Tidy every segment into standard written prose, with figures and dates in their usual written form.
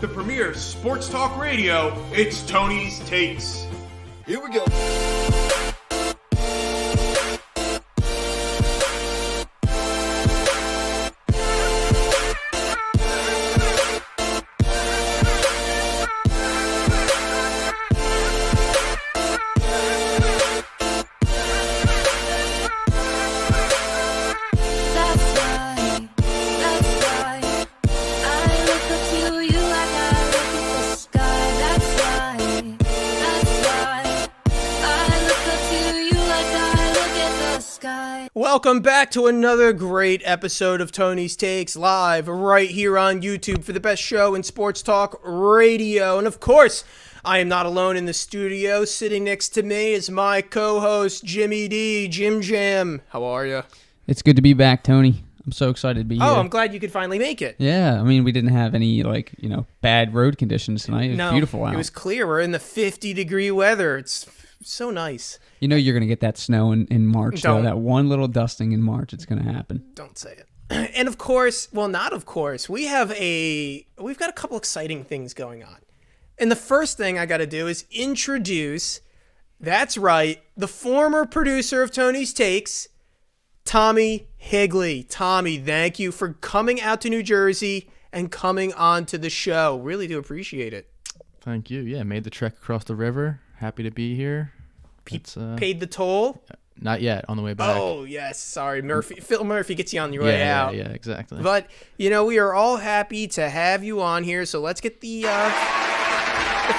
the premier sports talk radio. It's Tony's Takes. Here we go. Welcome back to another great episode of Tony's Takes, live right here on YouTube for the best show in sports talk radio. And of course, I am not alone in the studio. Sitting next to me is my co-host, Jimmy D. Jim Jam. How are you? It's good to be back, Tony. I'm so excited to be here. Oh, I'm glad you could finally make it. Yeah, I mean, we didn't have any, bad road conditions tonight. It was beautiful out. It was clear. We're in the 50-degree weather. It's so nice. You know you're going to get that snow in March, Don't. though. That one little dusting in March, it's going to happen. Don't say it. And of course, well, not of course, we've got a couple exciting things going on. And the first thing I got to do is introduce, that's right, the former producer of Tony's Takes, Tommy Higley. Tommy, thank you for coming out to New Jersey and coming on to the show. Really do appreciate it. Thank you. Yeah, made the trek across the river. Happy to be here. Paid the toll? Not yet. On the way back. Oh, yes. Sorry. Phil Murphy gets you on your way out. Yeah, exactly. But, we are all happy to have you on here. So let's get the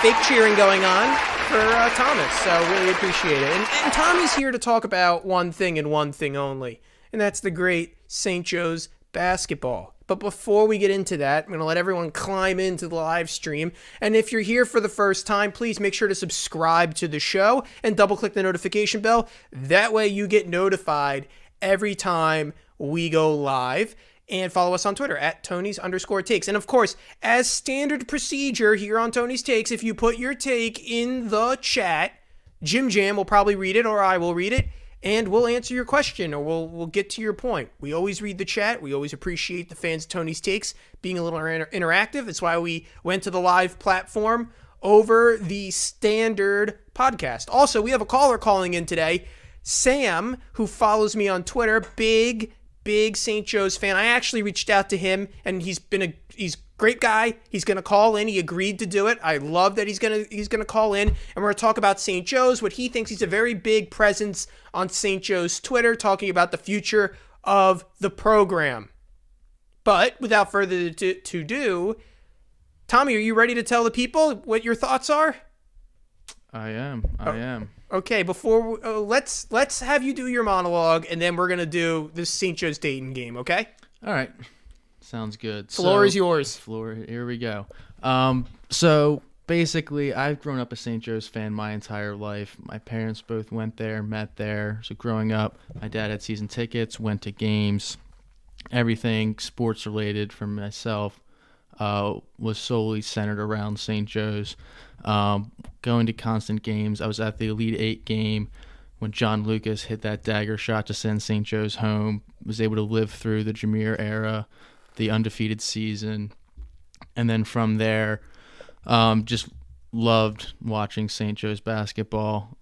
fake cheering going on for Thomas. So really appreciate it. And Tommy's here to talk about one thing and one thing only. And that's the great St. Joe's basketball. But before we get into that, I'm going to let everyone climb into the live stream. And if you're here for the first time, please make sure to subscribe to the show and double-click the notification bell. That way you get notified every time we go live. And follow us on Twitter at Tonys_takes. And of course, as standard procedure here on Tony's Takes, if you put your take in the chat, Jim Jam will probably read it or I will read it. And we'll answer your question, or we'll get to your point. We always read the chat. We always appreciate the fans of Tony's Takes being a little interactive. That's why we went to the live platform over the standard podcast. Also, we have a caller calling in today, Sam, who follows me on Twitter. Big St. Joe's fan. I actually reached out to him, and he's a great guy. He's going to call in. He agreed to do it. I love that he's going to call in, and we're going to talk about St. Joe's, what he thinks. He's a very big presence on St. Joe's Twitter, talking about the future of the program. But without further ado, Tommy, are you ready to tell the people what your thoughts are? I am. Okay, before let's have you do your monologue, and then we're going to do this St. Joe's Dayton game, okay? All right. Sounds good. Floor is yours. Here we go. So basically, I've grown up a St. Joe's fan my entire life. My parents both went there, met there. So growing up, my dad had season tickets, went to games. Everything sports related for myself was solely centered around St. Joe's. Going to constant games. I was at the Elite Eight game when John Lucas hit that dagger shot to send St. Joe's home. Was able to live through the Jameer era, the undefeated season, and then from there, just loved watching St. Joe's basketball.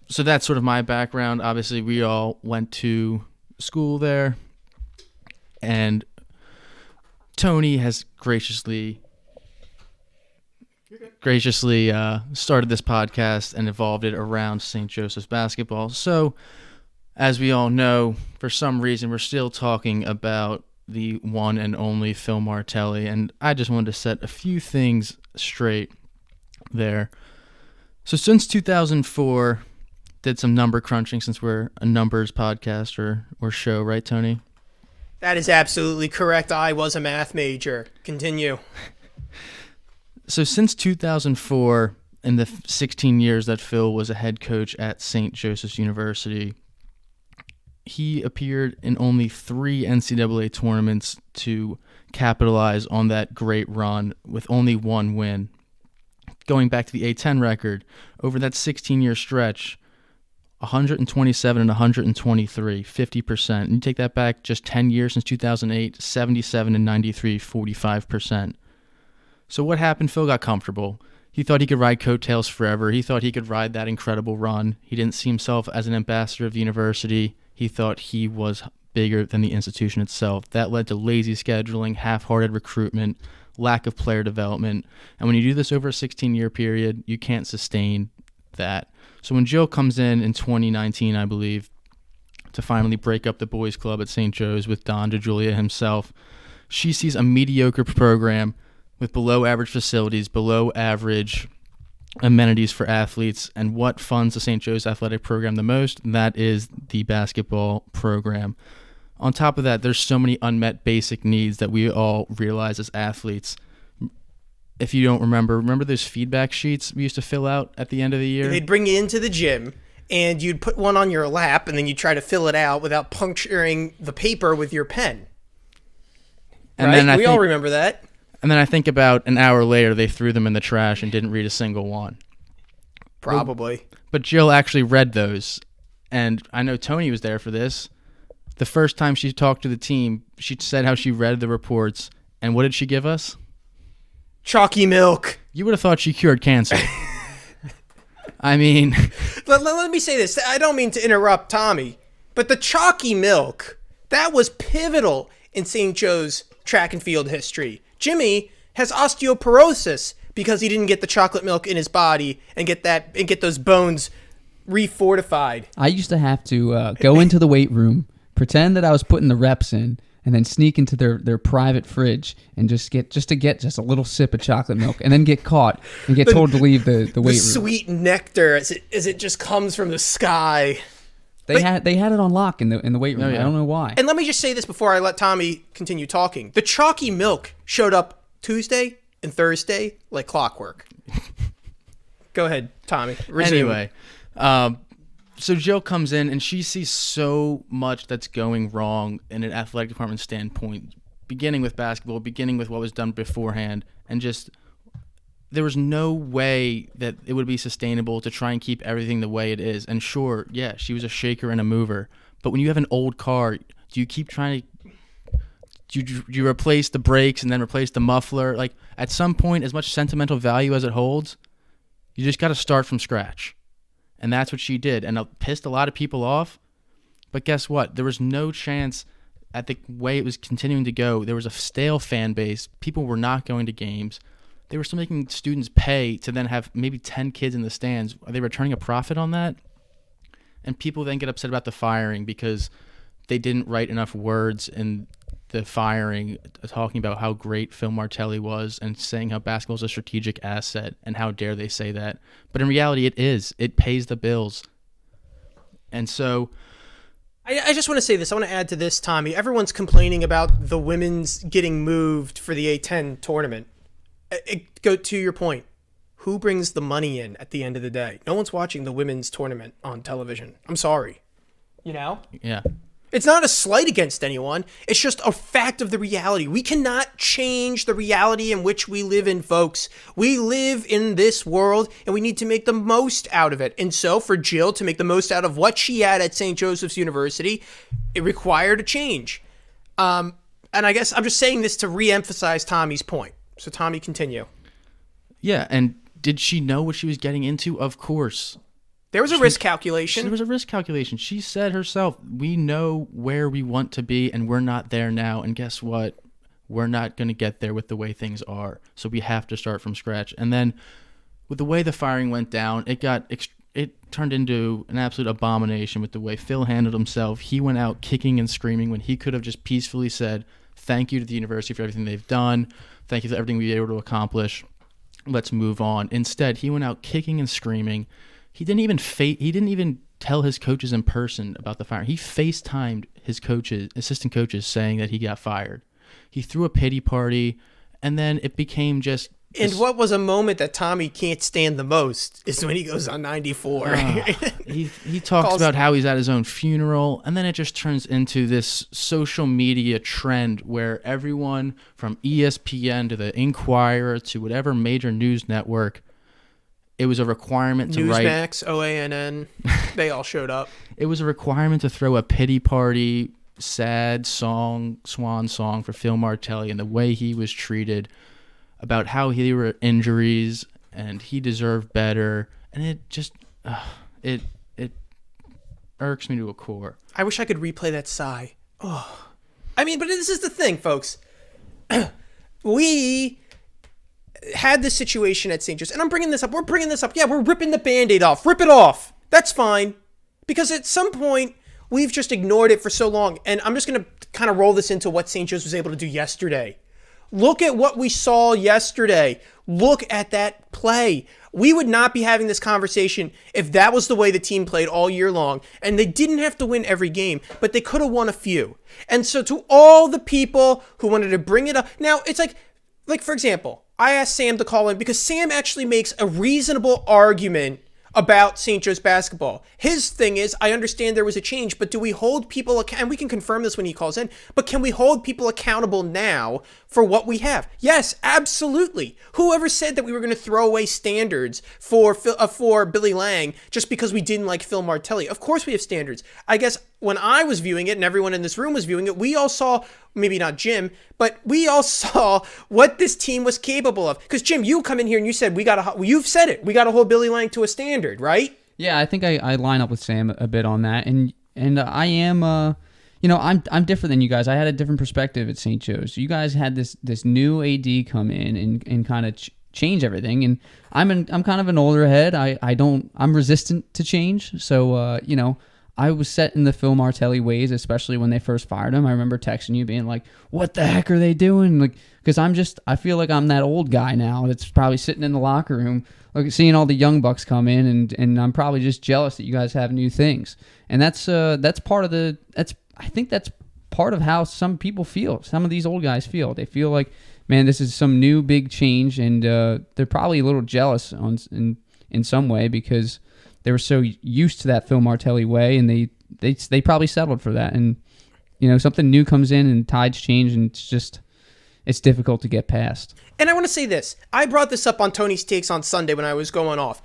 So that's sort of my background. Obviously, we all went to school there, and Tony has graciously started this podcast and evolved it around St. Joseph's basketball. So, as we all know, for some reason, we're still talking about the one and only Phil Martelli, and I just wanted to set a few things straight there. So since 2004, did some number crunching since we're a numbers podcast or show, right, Tony? That is absolutely correct. I was a math major. Continue. So since 2004, in the 16 years that Phil was a head coach at St. Joseph's University, he appeared in only 3 NCAA tournaments to capitalize on that great run with only 1 win. Going back to the A10 record, over that 16-year stretch, 127 and 123, 50%. And you take that back just 10 years since 2008, 77 and 93, 45%. So what happened? Phil got comfortable. He thought he could ride coattails forever. He thought he could ride that incredible run. He didn't see himself as an ambassador of the university. He thought he was bigger than the institution itself. That led to lazy scheduling, half-hearted recruitment, lack of player development. And when you do this over a 16-year period, you can't sustain that. So when Jill comes in 2019, I believe, to finally break up the boys' club at St. Joe's with Don DeJulia himself, she sees a mediocre program with below-average facilities, below-average amenities for athletes, and what funds the St. Joe's athletic program the most? That is the basketball program. On top of that, there's so many unmet basic needs that we all realize as athletes. If you don't remember those feedback sheets we used to fill out at the end of the year? They'd bring you into the gym, and you'd put one on your lap, and then you'd try to fill it out without puncturing the paper with your pen. And right? then we all remember that. And then I think about an hour later, they threw them in the trash and didn't read a single one. Probably. But Jill actually read those, and I know Tony was there for this. The first time she talked to the team, she said how she read the reports, and what did she give us? Chalky milk. You would have thought she cured cancer. I mean... Let me say this. I don't mean to interrupt Tommy, but the chalky milk, that was pivotal in St. Joe's track and field history. Jimmy has osteoporosis because he didn't get the chocolate milk in his body and get those bones refortified. I used to have to go into the weight room, pretend that I was putting the reps in, and then sneak into their private fridge and just get a little sip of chocolate milk, and then get caught and get told to leave the weight room. The sweet nectar as it just comes from the sky. They had it on lock in the weight room. Oh, yeah. I don't know why. And let me just say this before I let Tommy continue talking. The chalky milk showed up Tuesday and Thursday like clockwork. Go ahead, Tommy. Resume. Anyway, so Jill comes in and she sees so much that's going wrong in an athletic department standpoint, beginning with basketball, beginning with what was done beforehand, and just there was no way that it would be sustainable to try and keep everything the way it is. And sure, yeah, she was a shaker and a mover, but when you have an old car, do you keep trying to do you replace the brakes and then replace the muffler? Like, at some point, as much sentimental value as it holds, you just got to start from scratch. And that's what she did. And it pissed a lot of people off. But guess what? There was no chance at the way it was continuing to go. There was a stale fan base. People were not going to games. They were still making students pay to then have maybe 10 kids in the stands. Are they returning a profit on that? And people then get upset about the firing because they didn't write enough words in the firing talking about how great Phil Martelli was and saying how basketball is a strategic asset, and how dare they say that. But in reality, it is. It pays the bills. And so... I just want to say this. I want to add to this, Tommy. Everyone's complaining about the women's getting moved for the A10 tournament. Go to your point. Who brings the money in at the end of the day? No one's watching the women's tournament on television. I'm sorry. You know? Yeah. It's not a slight against anyone. It's just a fact of the reality. We cannot change the reality in which we live in, folks. We live in this world, and we need to make the most out of it. And so for Jill to make the most out of what she had at St. Joseph's University, it required a change. And I guess I'm just saying this to re-emphasize Tommy's point. So Tommy, continue. Yeah, and did she know what she was getting into? Of course. There was a risk calculation. There was a risk calculation. She said herself, we know where we want to be, and we're not there now. And guess what? We're not going to get there with the way things are. So we have to start from scratch. And then with the way the firing went down, it turned into an absolute abomination with the way Phil handled himself. He went out kicking and screaming when he could have just peacefully said, thank you to the university for everything they've done. Thank you for everything we were able to accomplish. Let's move on. Instead, he went out kicking and screaming. He didn't even tell his coaches in person about the firing. He FaceTimed his assistant coaches, saying that he got fired. He threw a pity party, and then it became just... And what was a moment that Tommy can't stand the most is when he goes on 94. He talks about how he's at his own funeral, and then it just turns into this social media trend where everyone from ESPN to the Inquirer to whatever major news network, it was a requirement to write... Newsmax, OANN, they all showed up. It was a requirement to throw a pity party, sad song, swan song for Phil Martelli and the way he was treated. about how he were injuries and he deserved better, and it just it irks me to a core. I wish I could replay that sigh. Oh, I mean, but this is the thing, folks. We had this situation at St. Joe's, and I'm bringing this up. We're bringing this up. Yeah, we're ripping the Band-Aid off. Rip it off. That's fine. Because at some point, we've just ignored it for so long. And I'm just going to kind of roll this into what St. Joe's was able to do yesterday. Look at what we saw yesterday. Look at that play. We would not be having this conversation if that was the way the team played all year long. And they didn't have to win every game, but they could have won a few. And so to all the people who wanted to bring it up. Now, it's like for example, I asked Sam to call in because Sam actually makes a reasonable argument about St. Joe's basketball. His thing is, I understand there was a change, but do we hold people and we can confirm this when he calls in, but can we hold people accountable now for what we have? Yes, absolutely. Whoever said that we were going to throw away standards for Billy Lang just because we didn't like Phil Martelli? Of course we have standards. I guess when I was viewing it and everyone in this room was viewing it, we all saw, maybe not Jim, but we all saw what this team was capable of. Because Jim, you come in here and you said you've said it. We got to hold Billy Lang to a standard, right? Yeah, I think I line up with Sam a bit on that, and I am, I'm different than you guys. I had a different perspective at St. Joe's. You guys had this new AD come in and kind of change everything, and I'm kind of an older head. I'm resistant to change, so I was set in the Phil Martelli ways, especially when they first fired him. I remember texting you being like, what the heck are they doing? Like, because I feel like I'm that old guy now that's probably sitting in the locker room, like seeing all the young bucks come in, and I'm probably just jealous that you guys have new things. And I think that's part of how some people feel. Some of these old guys feel. They feel like, man, this is some new big change, and they're probably a little jealous in some way because they were so used to that Phil Martelli way, and they probably settled for that. And something new comes in, and tides change, and it's difficult to get past. And I want to say this. I brought this up on Tony's Takes on Sunday when I was going off.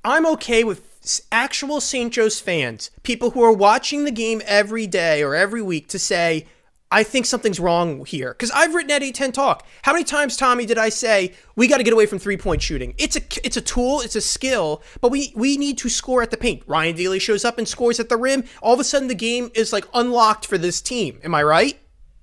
I'm okay with actual St. Joe's fans, people who are watching the game every day or every week, to say, I think something's wrong here. Because I've written at A10 Talk. How many times, Tommy, did I say, we got to get away from three-point shooting? It's a tool, it's a skill, but we need to score at the paint. Ryan Daly shows up and scores at the rim. All of a sudden, the game is like unlocked for this team. Am I right?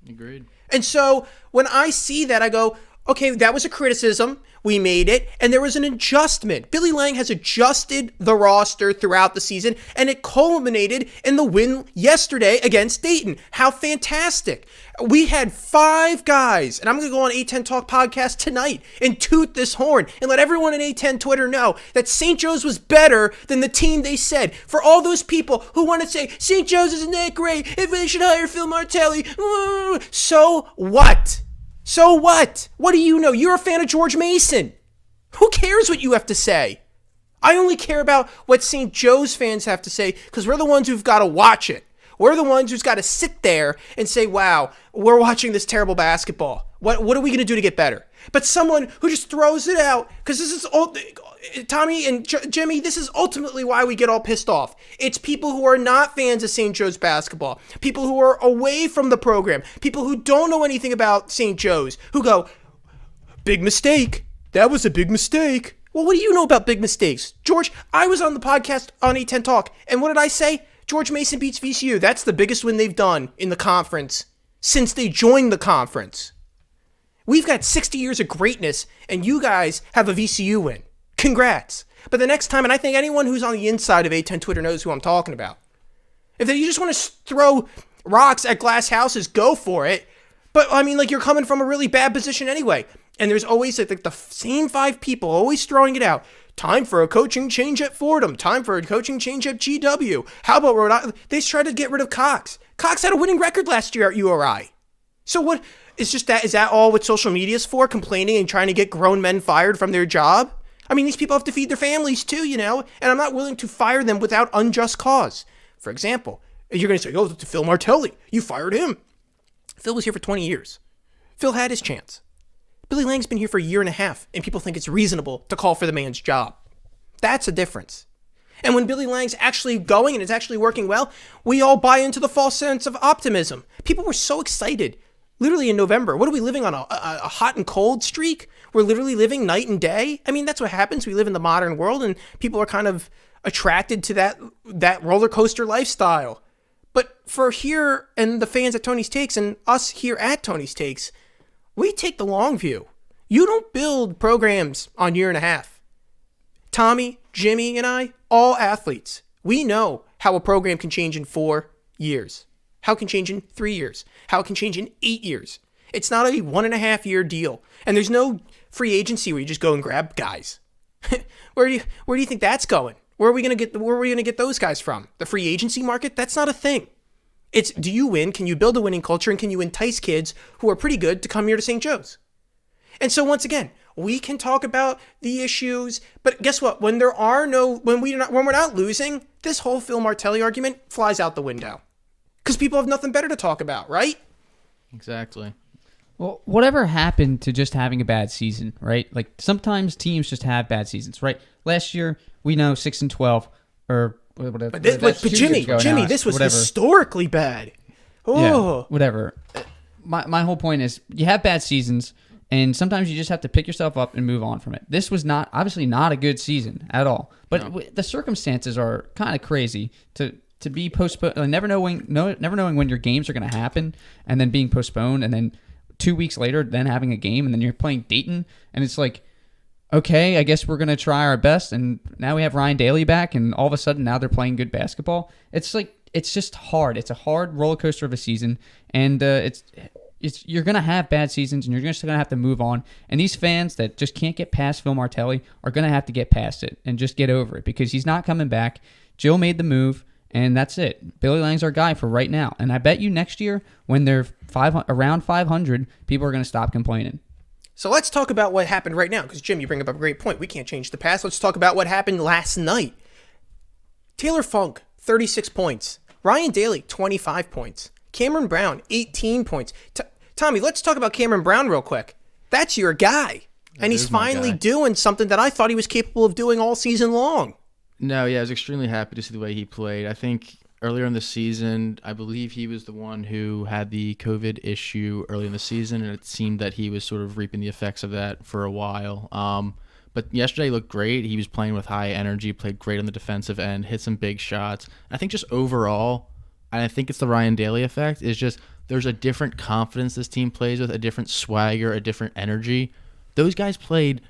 Agreed. And so when I see that, I go, okay, that was a criticism. We made it, and there was an adjustment. Billy Lang has adjusted the roster throughout the season, and it culminated in the win yesterday against Dayton. How fantastic. We had 5 guys, and I'm going to go on A10 Talk podcast tonight and toot this horn and let everyone in A10 Twitter know that St. Joe's was better than the team they said. For all those people who want to say, St. Joe's isn't that great, if they should hire Phil Martelli, so what? So what? What do you know? You're a fan of George Mason. Who cares what you have to say? I only care about what St. Joe's fans have to say because we're the ones who've got to watch it. We're the ones who's got to sit there and say, wow, we're watching this terrible basketball. What are we going to do to get better? But someone who just throws it out, because this is all, Tommy and Jimmy, this is ultimately why we get all pissed off. It's people who are not fans of St. Joe's basketball, people who are away from the program, people who don't know anything about St. Joe's, who go, big mistake. That was a big mistake. Well, what do you know about big mistakes? George, I was on the podcast on A10 Talk, and what did I say? George Mason beats VCU. That's the biggest win they've done in the conference since they joined the conference. We've got 60 years of greatness, and you guys have a VCU win. Congrats. But the next time, and I think anyone who's on the inside of A10 Twitter knows who I'm talking about. If you just want to throw rocks at glass houses, go for it. But, I mean, like, you're coming from a really bad position anyway. And there's always, like, the same 5 people always throwing it out. Time for a coaching change at Fordham. Time for a coaching change at GW. How about Rhode Island? They tried to get rid of Cox. Cox had a winning record last year at URI. So what, is that all what social media is for? Complaining and trying to get grown men fired from their job? I mean, these people have to feed their families too, and I'm not willing to fire them without unjust cause. For example, you're going to say, to Phil Martelli, you fired him. Phil was here for 20 years. Phil had his chance. Billy Lang's been here for a year and a half, and people think it's reasonable to call for the man's job. That's a difference. And when Billy Lang's actually going and it's actually working well, we all buy into the false sense of optimism. People were so excited Literally in November. What are we living on, a hot and cold streak? We're literally living night and day. I mean, that's what happens. We live in the modern world, and people are kind of attracted to that roller coaster lifestyle. But for here and the fans at Tony's Takes and us here at Tony's Takes, we take the long view. You don't build programs on year and a half. Tommy, Jimmy, and I, all athletes. We know how a program can change in 4 years. How it can change in 3 years. How it can change in 8 years. It's not a 1.5 year deal. And there's no free agency where you just go and grab guys. Where do you think that's going? Where are we gonna get those guys from? The free agency market? That's not a thing. It's, do you win? Can you build a winning culture? And can you entice kids who are pretty good to come here to St. Joe's? And so once again, we can talk about the issues, but guess what? When we're not losing, this whole Phil Martelli argument flies out the window. Because people have nothing better to talk about, right? Exactly. Well, whatever happened to just having a bad season, right? Like, sometimes teams just have bad seasons, right? Last year, we know 6-12, or whatever. But Jimmy, this was historically bad. Oh, yeah, whatever. My whole point is, you have bad seasons, and sometimes you just have to pick yourself up and move on from it. This was obviously not a good season at all. But the circumstances are kind of crazy to be postponed, never knowing when your games are going to happen, and then being postponed, and then 2 weeks later, then having a game, and then you're playing Dayton, and it's like, okay, I guess we're going to try our best, and now we have Ryan Daly back, and all of a sudden now they're playing good basketball. It's like, it's just hard. It's a hard roller coaster of a season, and you're going to have bad seasons, and you're just going to have to move on. And these fans that just can't get past Phil Martelli are going to have to get past it and just get over it, because he's not coming back. Jill made the move, and that's it. Billy Lang's our guy for right now. And I bet you next year, when they're around 500, people are going to stop complaining. So let's talk about what happened right now, because Jim, you bring up a great point. We can't change the past. Let's talk about what happened last night. Taylor Funk, 36 points. Ryan Daly, 25 points. Cameron Brown, 18 points. Tommy, let's talk about Cameron Brown real quick. That's your guy. And he's finally doing something that I thought he was capable of doing all season long. No, yeah, I was extremely happy to see the way he played. I think earlier in the season, I believe he was the one who had the COVID issue early in the season, and it seemed that he was sort of reaping the effects of that for a while. But yesterday he looked great. He was playing with high energy, played great on the defensive end, hit some big shots. I think just overall, and I think it's the Ryan Daly effect, is just there's a different confidence this team plays with, a different swagger, a different energy. Those guys played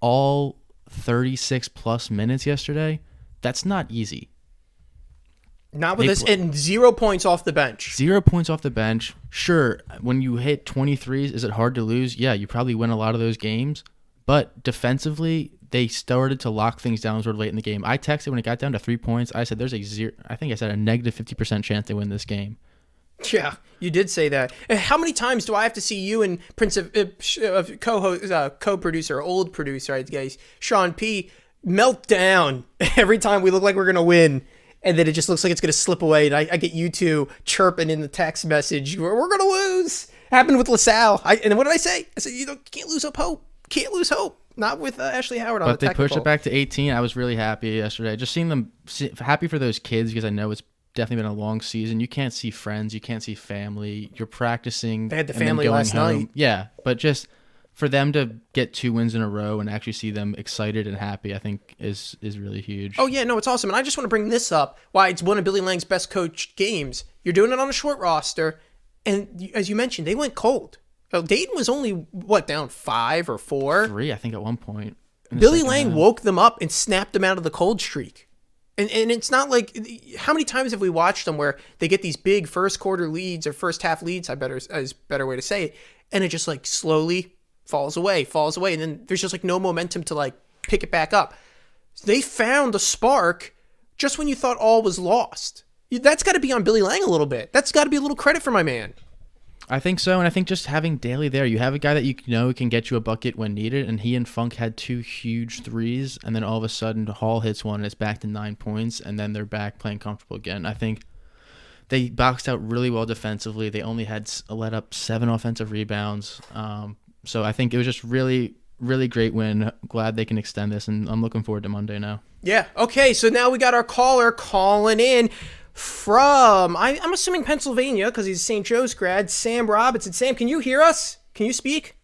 all 36-plus minutes yesterday. That's not easy. Not with this, and 0 points off the bench. 0 points off the bench. Sure, when you hit 23s, is it hard to lose? Yeah, you probably win a lot of those games. But defensively, they started to lock things down sort of late in the game. I texted when it got down to 3 points. I said a negative 50% chance they win this game. Yeah, you did say that. How many times do I have to see you and co-producer, old producer, I guess, Sean P, melt down every time we look like we're going to win, and then it just looks like it's going to slip away, and I get you two chirping in the text message, we're going to lose. Happened with LaSalle. And what did I say? I said, can't lose hope. Can't lose hope. Not with Ashley Howard on the technical. But they pushed it back to 18. I was really happy yesterday. Just seeing them, happy for those kids, because I know it's definitely been a long season. You can't see friends. You can't see family. You're practicing. They had the family last night. Yeah, but just for them to get 2 wins in a row and actually see them excited and happy, I think is really huge. Oh, yeah, no, it's awesome. And I just want to bring this up, why it's one of Billy Lang's best coached games. You're doing it on a short roster, and as you mentioned, they went cold. Dayton was only, down 5 or 4? 3, I think, at one point. Billy Lang woke them up and snapped them out of the cold streak. And it's not like, how many times have we watched them where they get these big first quarter leads or first half leads, is a better way to say it, and it just like slowly falls away, and then there's just like no momentum to like pick it back up. They found a spark just when you thought all was lost. That's got to be on Billy Lang a little bit. That's got to be a little credit for my man. I think so, and I think just having Daly there, you have a guy that you know can get you a bucket when needed, and he and Funk had 2 huge threes, and then all of a sudden Hall hits one, and it's back to 9 points, and then they're back playing comfortable again. I think they boxed out really well defensively. They only had let up 7 offensive rebounds, so I think it was just really, really great win. Glad they can extend this, and I'm looking forward to Monday now. Yeah, okay, so now we got our caller calling in. from, I'm assuming Pennsylvania because he's a St. Joe's grad, Sam Robinson. Sam, can you hear us? Can you speak?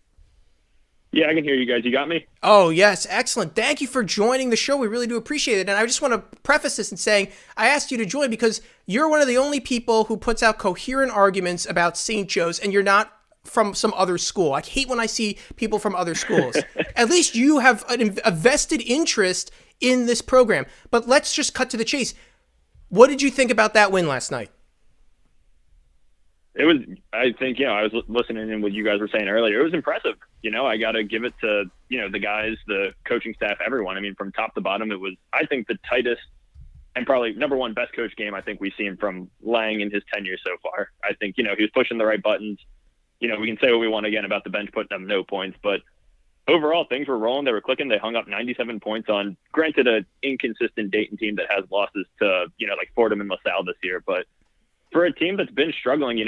Yeah, I can hear you guys. You got me? Oh, yes. Excellent. Thank you for joining the show. We really do appreciate it. And I just want to preface this in saying I asked you to join because you're one of the only people who puts out coherent arguments about St. Joe's, and you're not from some other school. I hate when I see people from other schools. At least you have a vested interest in this program. But let's just cut to the chase. What did you think about that win last night? It was, I think, I was listening in what you guys were saying earlier. It was impressive. I got to give it to, the guys, the coaching staff, everyone. I mean, from top to bottom, it was, I think, the tightest and probably number one best coach game I think we've seen from Lang in his tenure so far. I think, he was pushing the right buttons. We can say what we want again about the bench putting up no points, but overall things were rolling. They were clicking. They hung up 97 points on, granted, an inconsistent Dayton team that has losses to, like Fordham and LaSalle this year, but for a team that's been struggling,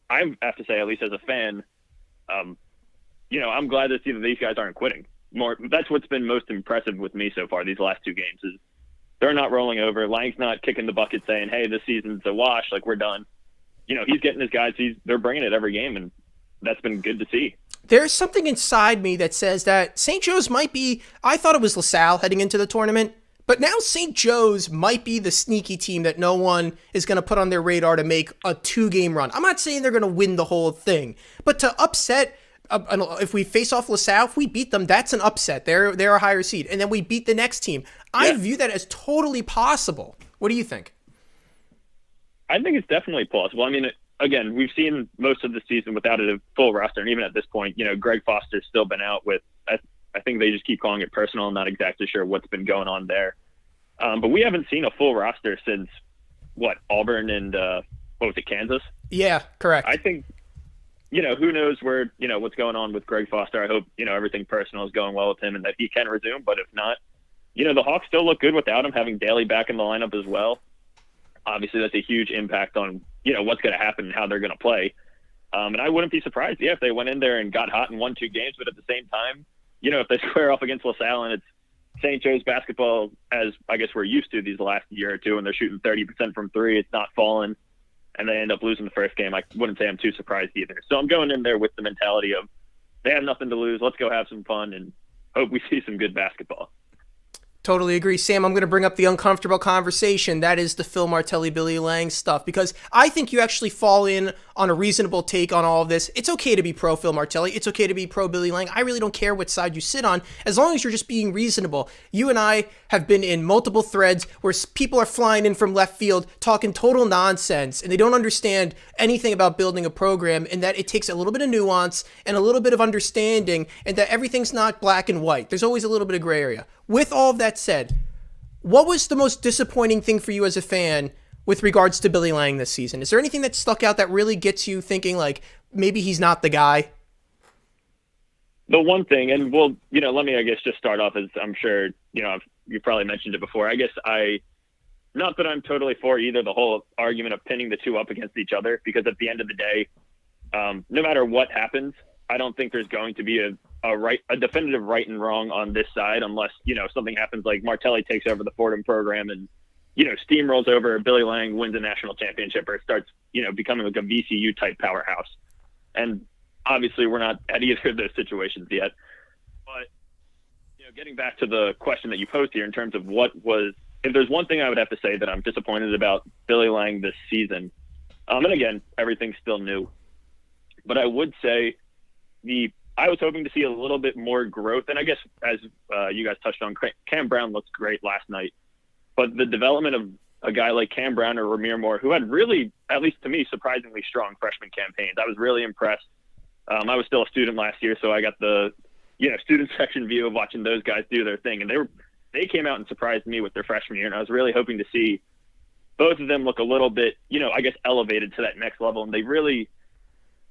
I have to say, at least as a fan, I'm glad to see that these guys aren't quitting. That's what's been most impressive with me so far these last two games is they're not rolling over. Lang's not kicking the bucket saying, hey, this season's a wash, like we're done. He's getting his guys. They're bringing it every game, and that's been good to see. There's something inside me that says that St. Joe's might be, I thought it was LaSalle heading into the tournament, but now St. Joe's might be the sneaky team that no one is going to put on their radar to make a 2-game run. I'm not saying they're going to win the whole thing, but to upset, if we face off LaSalle, if we beat them, that's an upset. They're a higher seed. And then we beat the next team. I view that as totally possible. What do you think? I think it's definitely possible. I mean, again, we've seen most of the season without a full roster. And even at this point, Greg Foster's still been out with, I think they just keep calling it personal. I'm not exactly sure what's been going on there. But we haven't seen a full roster since, Auburn and, Kansas? Yeah, correct. I think, who knows where, what's going on with Greg Foster. I hope, everything personal is going well with him and that he can resume. But if not, the Hawks still look good without him, having Daly back in the lineup as well. Obviously, that's a huge impact on, what's going to happen and how they're going to play. And I wouldn't be surprised, if they went in there and got hot and won 2 games, but at the same time, if they square off against LaSalle and it's St. Joe's basketball, as I guess we're used to these last year or two, and they're shooting 30% from 3, it's not falling, and they end up losing the first game, I wouldn't say I'm too surprised either. So I'm going in there with the mentality of they have nothing to lose. Let's go have some fun and hope we see some good basketball. Totally agree. Sam, I'm going to bring up the uncomfortable conversation. That is the Phil Martelli, Billy Lang stuff, because I think you actually fall in on a reasonable take on all of this. It's okay to be pro Phil Martelli. It's okay to be pro Billy Lang. I really don't care what side you sit on, as long as you're just being reasonable. You and I have been in multiple threads where people are flying in from left field talking total nonsense, and they don't understand anything about building a program, and that it takes a little bit of nuance and a little bit of understanding, and that everything's not black and white. There's always a little bit of gray area. With all of that said, what was the most disappointing thing for you as a fan with regards to Billy Lang this season? Is there anything that stuck out that really gets you thinking, like, maybe he's not the guy? The one thing, and well, let me, I guess, just start off as I'm sure, you probably mentioned it before. I guess not that I'm totally for either the whole argument of pinning the two up against each other, because at the end of the day, no matter what happens, I don't think there's going to be a definitive right and wrong on this side unless, something happens like Martelli takes over the Fordham program and, steamrolls over Billy Lang, wins a national championship, or it starts, becoming like a VCU type powerhouse. And obviously we're not at either of those situations yet. But, getting back to the question that you posed here in terms of if there's one thing I would have to say that I'm disappointed about Billy Lang this season, and again, everything's still new, but I would say I was hoping to see a little bit more growth. And I guess, as you guys touched on, Cam Brown looked great last night. But the development of a guy like Cam Brown or Ramir Moore, who had really, at least to me, surprisingly strong freshman campaigns, I was really impressed. I was still a student last year, so I got the student section view of watching those guys do their thing. And they came out and surprised me with their freshman year. And I was really hoping to see both of them look a little bit, I guess, elevated to that next level. And they really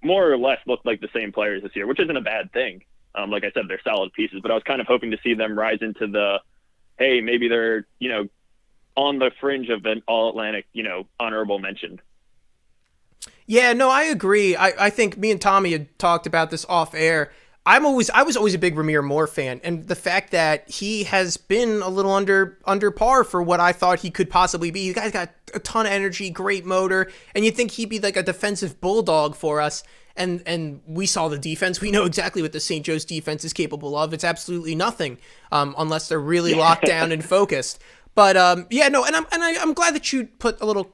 more or less look like the same players this year, which isn't a bad thing. Like I said, they're solid pieces, but I was kind of hoping to see them rise into the, hey, maybe they're, on the fringe of an All-Atlantic, honorable mention. Yeah, no, I agree. I think me and Tommy had talked about this off air. I was always a big Ramir Moore fan, and the fact that he has been a little under par for what I thought he could possibly be. The guy's got a ton of energy, great motor, and you'd think he'd be like a defensive bulldog for us. And we saw the defense. We know exactly what the St. Joe's defense is capable of. It's absolutely nothing, unless they're really locked down and focused. But I'm glad that you put a little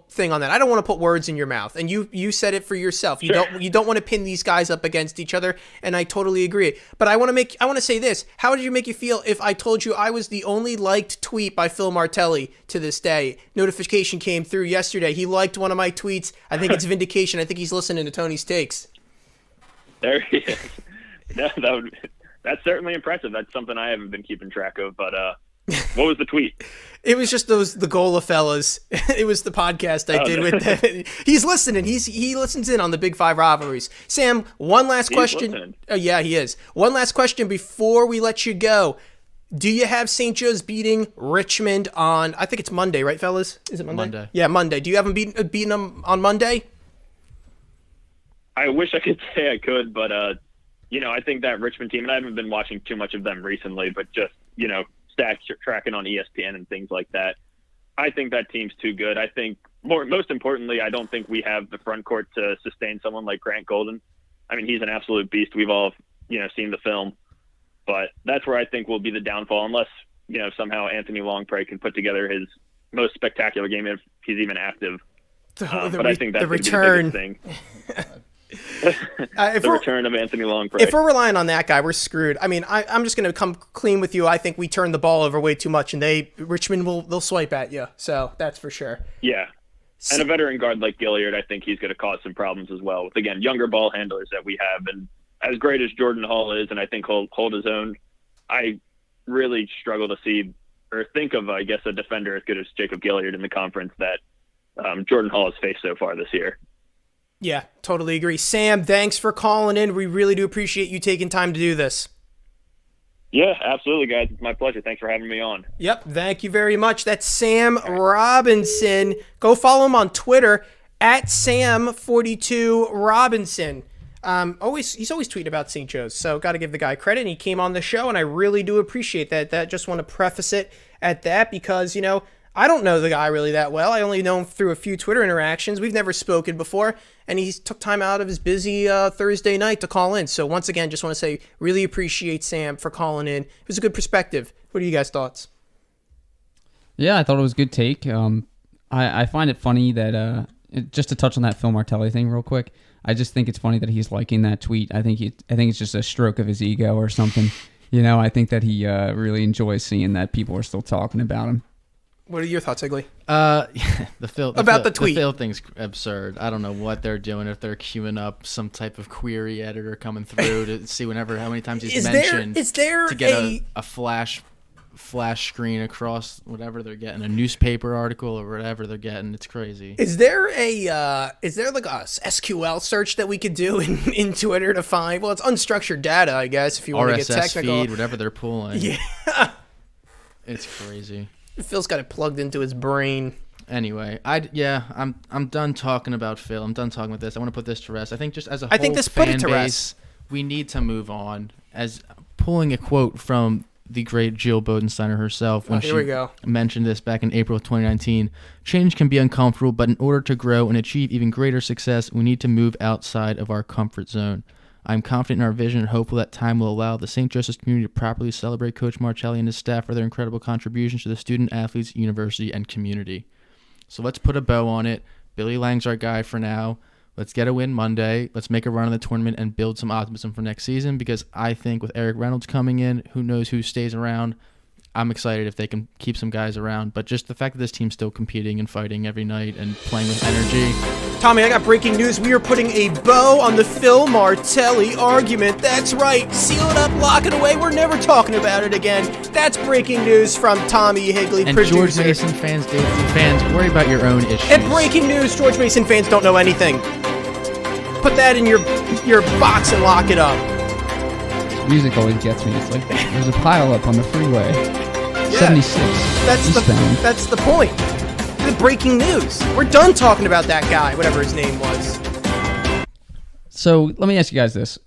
thing on that. I don't want to put words in your mouth, and you said it for yourself. You don't want to pin these guys up against each other, and I totally agree. But I want to say this: how did you make you feel if I told you I was the only liked tweet by Phil Martelli to this day? Notification came through yesterday. He liked one of my tweets. I think it's vindication. I think he's listening to Tony's takes. There he is. That's certainly impressive. That's something I haven't been keeping track of, but. What was the tweet? It was just the Gola fellas. It was the podcast I did with them. He's listening. He listens in on the Big Five rivalries. Sam, one last question. Yeah, he is. One last question before we let you go. Do you have St. Joe's beating Richmond on? I think it's Monday, right, fellas? Is it Monday? Monday. Yeah, Monday. Do you have them beating them on Monday? I wish I could say I could, but I think that Richmond team, and I haven't been watching too much of them recently, but just stats tracking on ESPN and things like that. I think that team's too good. I think most importantly, I don't think we have the front court to sustain someone like Grant Golden. I mean, he's an absolute beast. We've all, seen the film, but that's where I think will be the downfall unless, somehow Anthony Longpre can put together his most spectacular game if he's even active. But I think that's the biggest thing. The return of Anthony Longpre. If we're relying on that guy, we're screwed. I mean, I'm just going to come clean with you. I think we turned the ball over way too much, and Richmond they'll swipe at you. So that's for sure. Yeah, and a veteran guard like Gilliard, I think he's going to cause some problems as well. With again younger ball handlers that we have, and as great as Jordan Hall is, and I think he'll hold his own. I really struggle to see or think of, I guess, a defender as good as Jacob Gilliard in the conference that Jordan Hall has faced so far this year. Yeah, totally agree. Sam, thanks for calling in. We really do appreciate you taking time to do this. Yeah, absolutely, guys. It's my pleasure. Thanks for having me on. Yep, thank you very much. That's Sam Robinson. Go follow him on Twitter at Sam42Robinson. He's always tweeting about St. Joe's, so got to give the guy credit. And he came on the show, and I really do appreciate that. Just want to preface it at that because, I don't know the guy really that well. I only know him through a few Twitter interactions. We've never spoken before, and he took time out of his busy Thursday night to call in. So once again, just want to say really appreciate Sam for calling in. It was a good perspective. What are you guys' thoughts? Yeah, I thought it was a good take. I find it funny that just to touch on that Phil Martelli thing real quick. I just think it's funny that he's liking that tweet. I think it's just a stroke of his ego or something. I think that he really enjoys seeing that people are still talking about him. What are your thoughts, Egley? The tweet. The Phil thing's absurd. I don't know what they're doing. If they're queuing up some type of query editor coming through to see how many times he's mentioned, to get a flash screen across whatever they're getting, a newspaper article or whatever they're getting. It's crazy. Is there like a SQL search that we could do in Twitter to find? Well, it's unstructured data, I guess, if you want to get technical. RSS feed, whatever they're pulling. Yeah, it's crazy. Phil's got it plugged into his brain. Anyway, I'm done talking about Phil. I'm done talking about this. I want to put this to rest. I think just as a whole fan base, we need to move on. As pulling a quote from the great Jill Bodensteiner herself when she mentioned this back in April of 2019. Change can be uncomfortable, but in order to grow and achieve even greater success, we need to move outside of our comfort zone. I'm confident in our vision and hopeful that time will allow the St. Joseph's community to properly celebrate Coach Martelli and his staff for their incredible contributions to the student, athletes, university, and community. So let's put a bow on it. Billy Lang's our guy for now. Let's get a win Monday. Let's make a run in the tournament and build some optimism for next season because I think with Eric Reynolds coming in, who knows who stays around. I'm excited if they can keep some guys around. But just the fact that this team's still competing and fighting every night and playing with energy. Tommy, I got breaking news. We are putting a bow on the Phil Martelli argument. That's right. Seal it up, lock it away. We're never talking about it again. That's breaking news from Tommy Higley, and producer. George Mason fans, Dayton fans, worry about your own issues. And breaking news, George Mason fans don't know anything. Put that in your box and lock it up. Music always gets me. It's like there's a pile up on the freeway. Yeah, 76. That's the point. The breaking news. We're done talking about that guy, whatever his name was. So let me ask you guys this: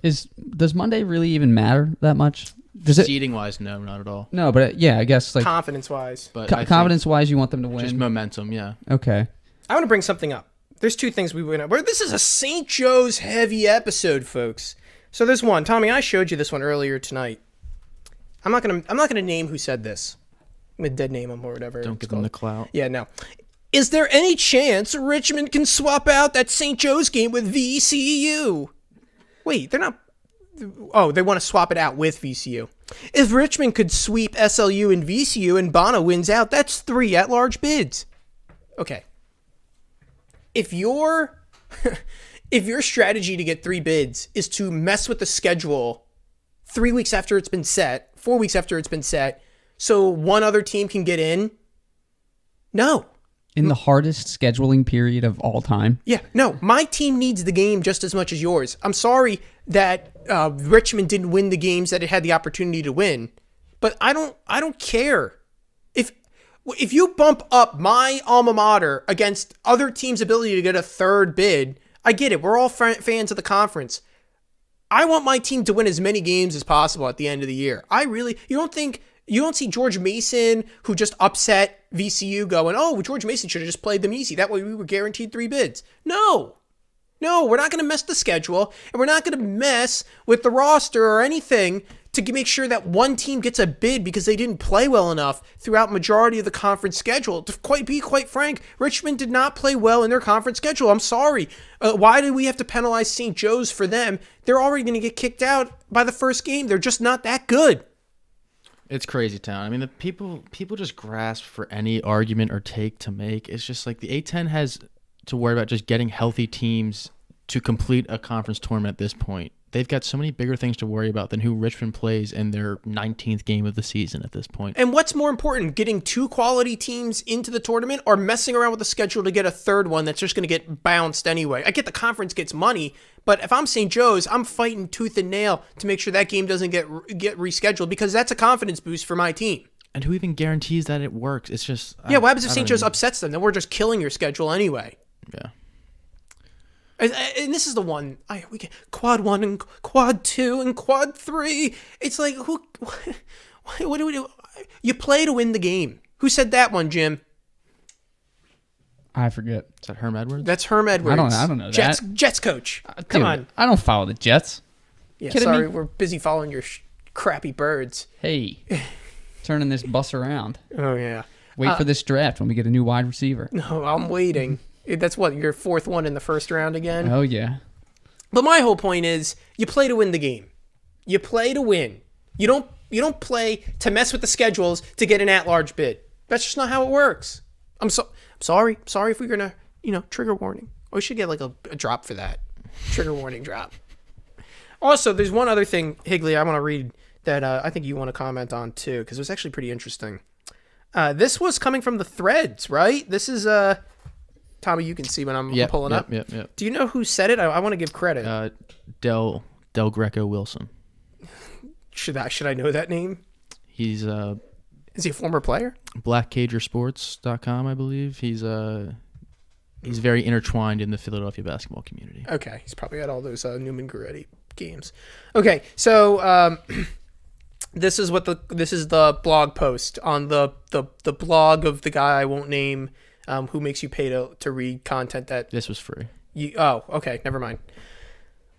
does Monday really even matter that much? Does it? Seeding wise, no, not at all. No, but yeah, I guess like Confidence-wise. But I think confidence-wise, you want them to win. just momentum, yeah. Okay. I want to bring something up. There's two things we went over. This is a St. Joe's heavy episode, folks. So there's one. Tommy, I showed you this one earlier tonight. I'm not gonna name who said this. I'm gonna dead name him or whatever. Don't give them the clout. Yeah, no. Is there any chance Richmond can swap out that St. Joe's game with VCU? Wait, they're not. Oh, they want to swap it out with VCU. If Richmond could sweep SLU and VCU and Bono wins out, that's 3 at-large bids. Okay. If your strategy to get 3 bids is to mess with the schedule 3 weeks after it's been set, 4 weeks after it's been set, so one other team can get in, no. In the hardest scheduling period of all time. Yeah, no, my team needs the game just as much as yours. I'm sorry that Richmond didn't win the games that it had the opportunity to win, but I don't care. If you bump up my alma mater against other teams' ability to get a 3rd bid, I get it. We're all fans of the conference. I want my team to win as many games as possible at the end of the year. You don't see George Mason, who just upset VCU, going, oh, George Mason should have just played them easy. That way we were guaranteed 3 bids. No, we're not going to mess the schedule, and we're not going to mess with the roster or anything to make sure that one team gets a bid because they didn't play well enough throughout majority of the conference schedule. To be quite frank, Richmond did not play well in their conference schedule. I'm sorry. Why do we have to penalize St. Joe's for them? They're already going to get kicked out by the first game. They're just not that good. It's crazy town. I mean, the people just grasp for any argument or take to make. It's just like the A10 has to worry about just getting healthy teams to complete a conference tournament at this point. They've got so many bigger things to worry about than who Richmond plays in their 19th game of the season at this point. And what's more important, getting 2 quality teams into the tournament or messing around with the schedule to get a 3rd one that's just going to get bounced anyway? I get the conference gets money, but if I'm St. Joe's, I'm fighting tooth and nail to make sure that game doesn't get rescheduled because that's a confidence boost for my team. And who even guarantees that it works? It's just... Yeah, what happens if St. Joe's upsets them? Then we're just killing your schedule anyway. Yeah. And this is the one we get quad 1 and quad 2 and quad 3. It's like what do we do? You play to win the game. Who said that one, Jim? I forget. Is that Herm Edwards? That's Herm Edwards. I don't know Jets, that. Jets coach. Dude, Come on. I don't follow the Jets. Yeah, Kidding sorry, me? we're busy following your crappy birds. Hey, turning this bus around. Oh yeah. Wait for this draft when we get a new wide receiver. No, I'm waiting. That's what, your 4th one in the first round again? Oh yeah. But my whole point is, you play to win the game. You play to win. You don't play to mess with the schedules to get an at-large bid. That's just not how it works. I'm sorry. Sorry if we're gonna, trigger warning. We should get like a drop for that. Trigger warning drop. Also, there's one other thing, Higley, I want to read that I think you want to comment on too, because it was actually pretty interesting. This was coming from the threads, right? This is Tommy, you can see when I'm pulling up. Yep. Do you know who said it? I want to give credit. Del Greco Wilson. Should I know that name? He's Is he a former player? BlackCagerSports.com, I believe. He's very intertwined in the Philadelphia basketball community. Okay, he's probably at all those Newman Goretti games. Okay, so this is the blog post on the blog of the guy I won't name, who makes you pay to read content that this was free. Okay, never mind.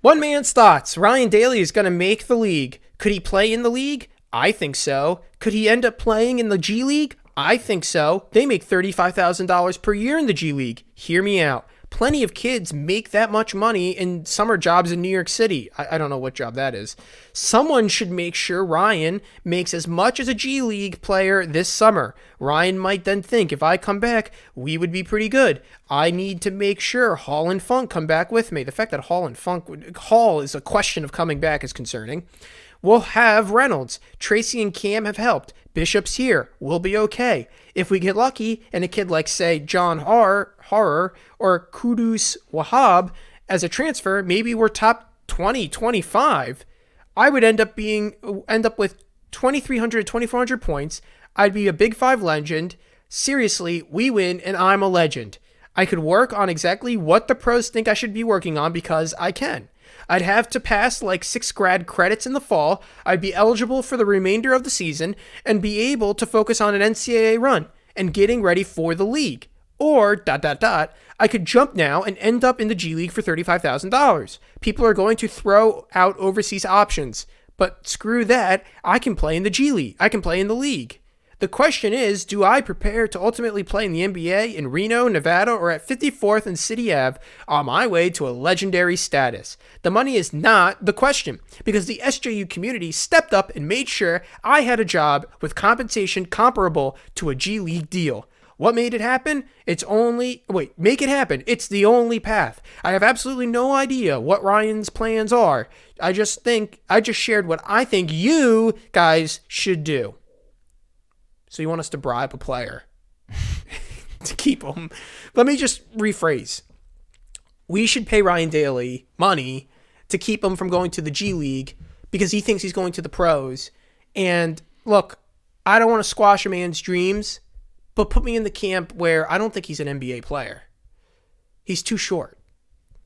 One man's thoughts. Ryan Daly is going to make the league. Could he play in the league? I think so. Could he end up playing in the G League? I think so. They make $35,000 per year in the G League. Hear me out. Plenty of kids make that much money in summer jobs in New York City. I don't know what job that is. Someone should make sure Ryan makes as much as a G League player this summer. Ryan might then think, if I come back, we would be pretty good. I need to make sure Hall and Funk come back with me. The fact that Hall is a question of coming back is concerning. We'll have Reynolds. Tracy and Cam have helped. Bishop's here. We'll be okay. If we get lucky and a kid like, say, John Horror or Kudus Wahab as a transfer, maybe we're top 20, 25. I would end up with 2,300, 2,400 points. I'd be a Big Five legend. Seriously, we win and I'm a legend. I could work on exactly what the pros think I should be working on because I can. I'd have to pass like 6 grad credits in the fall. I'd be eligible for the remainder of the season and be able to focus on an NCAA run and getting ready for the league. Or, I could jump now and end up in the G League for $35,000. People are going to throw out overseas options. But screw that, I can play in the G League. I can play in the league. The question is, do I prepare to ultimately play in the NBA in Reno, Nevada, or at 54th and City Ave on my way to a legendary status? The money is not the question, because the SJU community stepped up and made sure I had a job with compensation comparable to a G League deal. What made it happen? Make it happen. It's the only path. I have absolutely no idea what Ryan's plans are. I just shared what I think you guys should do. So you want us to bribe a player to keep him? Let me just rephrase. We should pay Ryan Daly money to keep him from going to the G League because he thinks he's going to the pros. And look, I don't want to squash a man's dreams, but put me in the camp where I don't think he's an NBA player. He's too short.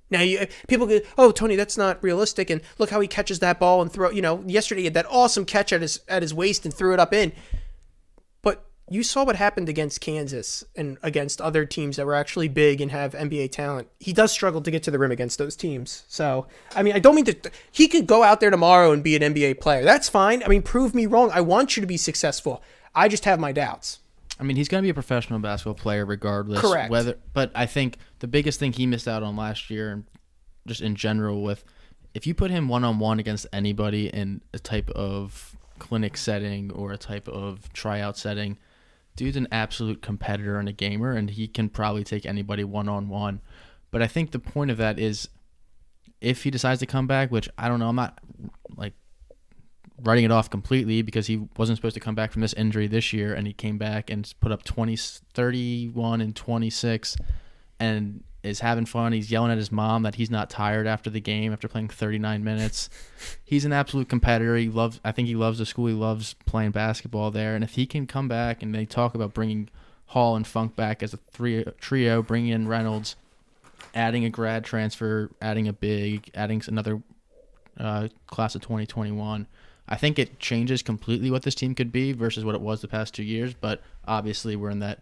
Now, people go, oh, Tony, that's not realistic. And look how he catches that ball and yesterday he had that awesome catch at his waist and threw it up in. But you saw what happened against Kansas and against other teams that were actually big and have NBA talent. He does struggle to get to the rim against those teams. So, I mean, I don't mean to... He could go out there tomorrow and be an NBA player. That's fine. I mean, prove me wrong. I want you to be successful. I just have my doubts. I mean, he's going to be a professional basketball player regardless. Correct. But I think the biggest thing he missed out on last year, and just in general, if you put him one-on-one against anybody in a type of clinic setting or a type of tryout setting, dude's an absolute competitor and a gamer, and he can probably take anybody one-on-one. But I think the point of that is if he decides to come back, which I don't know, I'm not like writing it off completely because he wasn't supposed to come back from this injury this year, and he came back and put up 31 and 26 and is having fun. He's yelling at his mom that he's not tired after the game after playing 39 minutes. He's an absolute competitor. I think he loves the school. He loves playing basketball there. And if he can come back, and they talk about bringing Hall and Funk back as a trio, bringing in Reynolds, adding a grad transfer, adding a big, adding another class of 2021, I think it changes completely what this team could be versus what it was the past 2 years. But obviously we're in that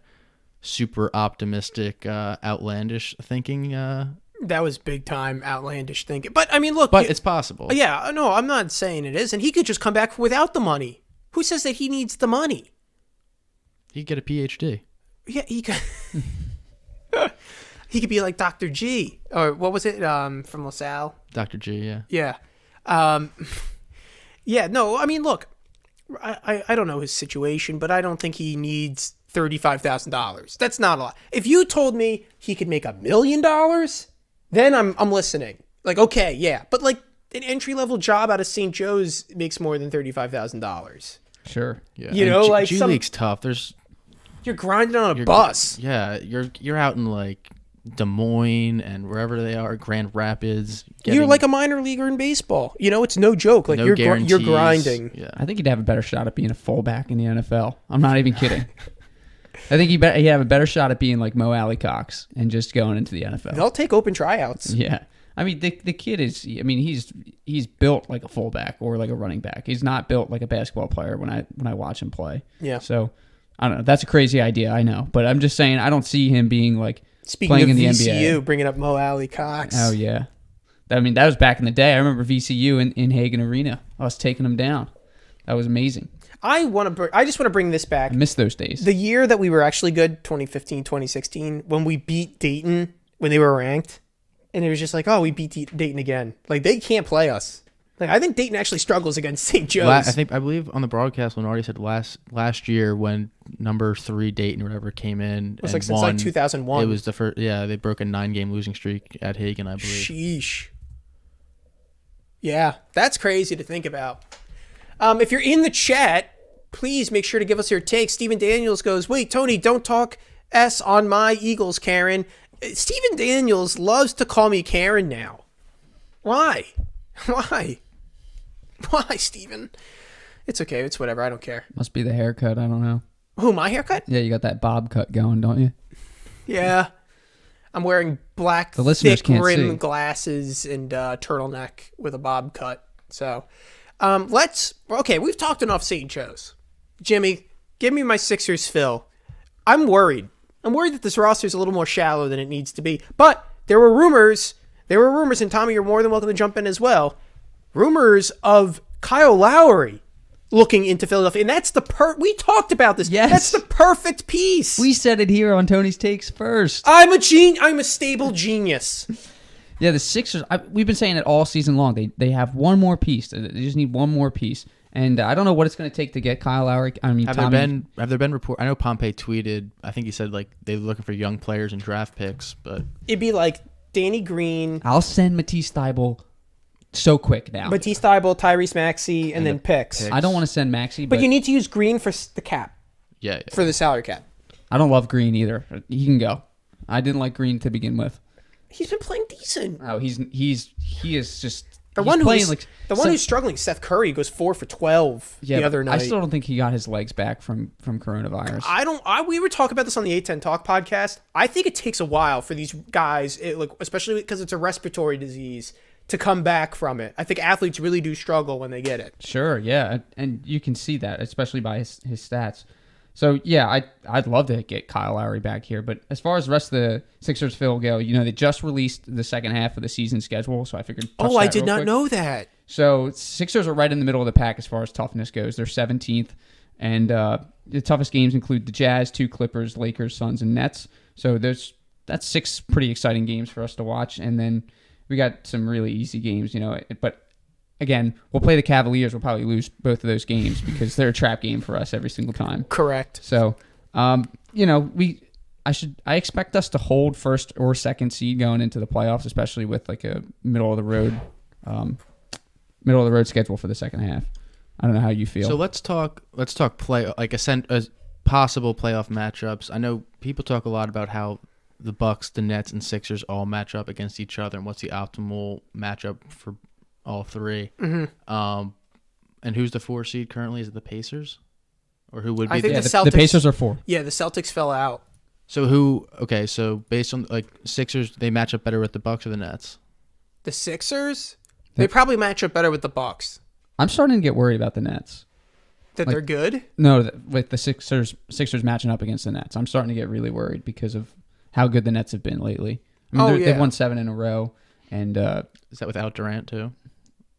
super optimistic, outlandish thinking. That was big time outlandish thinking. But I mean, look. But it's possible. Yeah, no, I'm not saying it is. And he could just come back without the money. Who says that he needs the money? He could get a PhD. Yeah, he could. He could be like Dr. G. Or what was it from LaSalle? Dr. G, yeah. Yeah. Yeah, no, I mean, look. I don't know his situation, but I don't think he needs $35,000. That's not a lot. If you told me he could make $1 million, then I'm listening. Like, okay, yeah. But like an entry-level job out of St. Joe's makes more than $35,000. Sure. Yeah. You know, like G League's tough. You're grinding on a bus. Yeah, you're out in like Des Moines and wherever they are, Grand Rapids. You're like a minor leaguer in baseball. You know, it's no joke. Like you're grinding. Yeah. I think he'd have a better shot at being a fullback in the NFL. I'm not even kidding. I think he'd have a better shot at being like Mo Alley Cox and just going into the NFL. They'll take open tryouts. Yeah. I mean, the kid is, I mean, he's built like a fullback or like a running back. He's not built like a basketball player when I watch him play. Yeah. So, I don't know. That's a crazy idea, I know. But I'm just saying, I don't see him being like playing in the VCU, NBA. bringing up Mo Alley Cox. Oh, yeah. I mean, that was back in the day. I remember VCU in Hagen Arena. I was taking him down. That was amazing. I just want to bring this back. I miss those days. The year that we were actually good, 2015, 2016, when we beat Dayton when they were ranked, and it was just like, oh, we beat Dayton again. Like, they can't play us. Like, I think Dayton actually struggles against St. Joe's. I believe on the broadcast when already said last year when number 3 Dayton or whatever came in, it was and like since like 2001. It was the first. Yeah, they broke a 9-game losing streak at Hagen, I believe. Sheesh. Yeah, that's crazy to think about. If you're in the chat, please make sure to give us your take. Steven Daniels goes, wait, Tony, don't talk S on my Eagles, Karen. Steven Daniels loves to call me Karen now. Why? Why, Steven? It's okay. It's whatever. I don't care. Must be the haircut. I don't know. Who, my haircut? Yeah, you got that bob cut going, don't you? Yeah. I'm wearing black, The listeners thick can't rim see. glasses and turtleneck with a bob cut. So, we've talked enough St. Joe's. Jimmy, give me my Sixers fill. I'm worried. I'm worried that this roster is a little more shallow than it needs to be. But there were rumors, and Tommy, you're more than welcome to jump in as well. Rumors of Kyle Lowry looking into Philadelphia. And that's we talked about this. Yes. That's the perfect piece. We said it here on Tony's Takes first. I'm a stable genius. Yeah, the Sixers, we've been saying it all season long. They have one more piece. They just need one more piece. And I don't know what it's going to take to get Kyle Lowry. I mean, Have there been report? I know Pompey tweeted. I think he said like they're looking for young players and draft picks, but It'd be like Danny Green, I'll send Matisse Thybulle so quick now. Matisse Thybulle, Tyrese Maxey, and then picks. I don't want to send Maxey, But you need to use Green for the cap, yeah. for the salary cap. I don't love Green either. He can go. I didn't like Green to begin with. He's been playing decent. Oh, he is just The he's one playing who's like who's struggling, Seth Curry, goes 4 for 12 the but other night. I still don't think he got his legs back from coronavirus. We were talking about this on the A10 Talk podcast. I think it takes a while for these guys, especially because it's a respiratory disease, to come back from it. I think athletes really do struggle when they get it. Sure, yeah, and you can see that, especially by his stats. So yeah, I'd love to get Kyle Lowry back here. But as far as the rest of the Sixers fill go, they just released the second half of the season schedule, so I figured. I did not know that. So Sixers are right in the middle of the pack as far as toughness goes. They're 17th, and the toughest games include the Jazz, 2 Clippers, Lakers, Suns, and Nets. So that's 6 pretty exciting games for us to watch, and then we got some really easy games, but. Again, we'll play the Cavaliers. We'll probably lose both of those games because they're a trap game for us every single time. Correct. So, I expect us to hold first or second seed going into the playoffs, especially with like a middle of the road schedule for the second half. I don't know how you feel. So let's talk possible playoff matchups. I know people talk a lot about how the Bucks, the Nets, and Sixers all match up against each other, and what's the optimal matchup for all three. Mm-hmm. And who's the 4 seed currently? Is it the Pacers? Or who would be I think the Celtics, Pacers are 4. Yeah, the Celtics fell out. So based on like Sixers, they match up better with the Bucks or the Nets? The Sixers? They probably match up better with the Bucks. I'm starting to get worried about the Nets. That they're good? No, with the Sixers matching up against the Nets. I'm starting to get really worried because of how good the Nets have been lately. I mean, they've won 7 in a row. And is that without Durant too?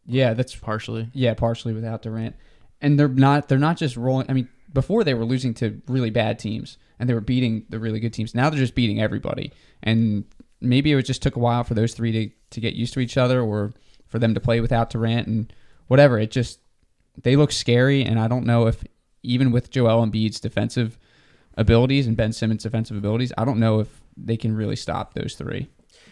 Yeah, that's partially. Yeah, partially without Durant. And they're not just rolling. I mean, before they were losing to really bad teams and they were beating the really good teams. Now they're just beating everybody. And maybe it just took a while for those 3 to get used to each other or for them to play without Durant and whatever. They look scary, and I don't know if even with Joel Embiid's defensive abilities and Ben Simmons' defensive abilities, I don't know if they can really stop those 3.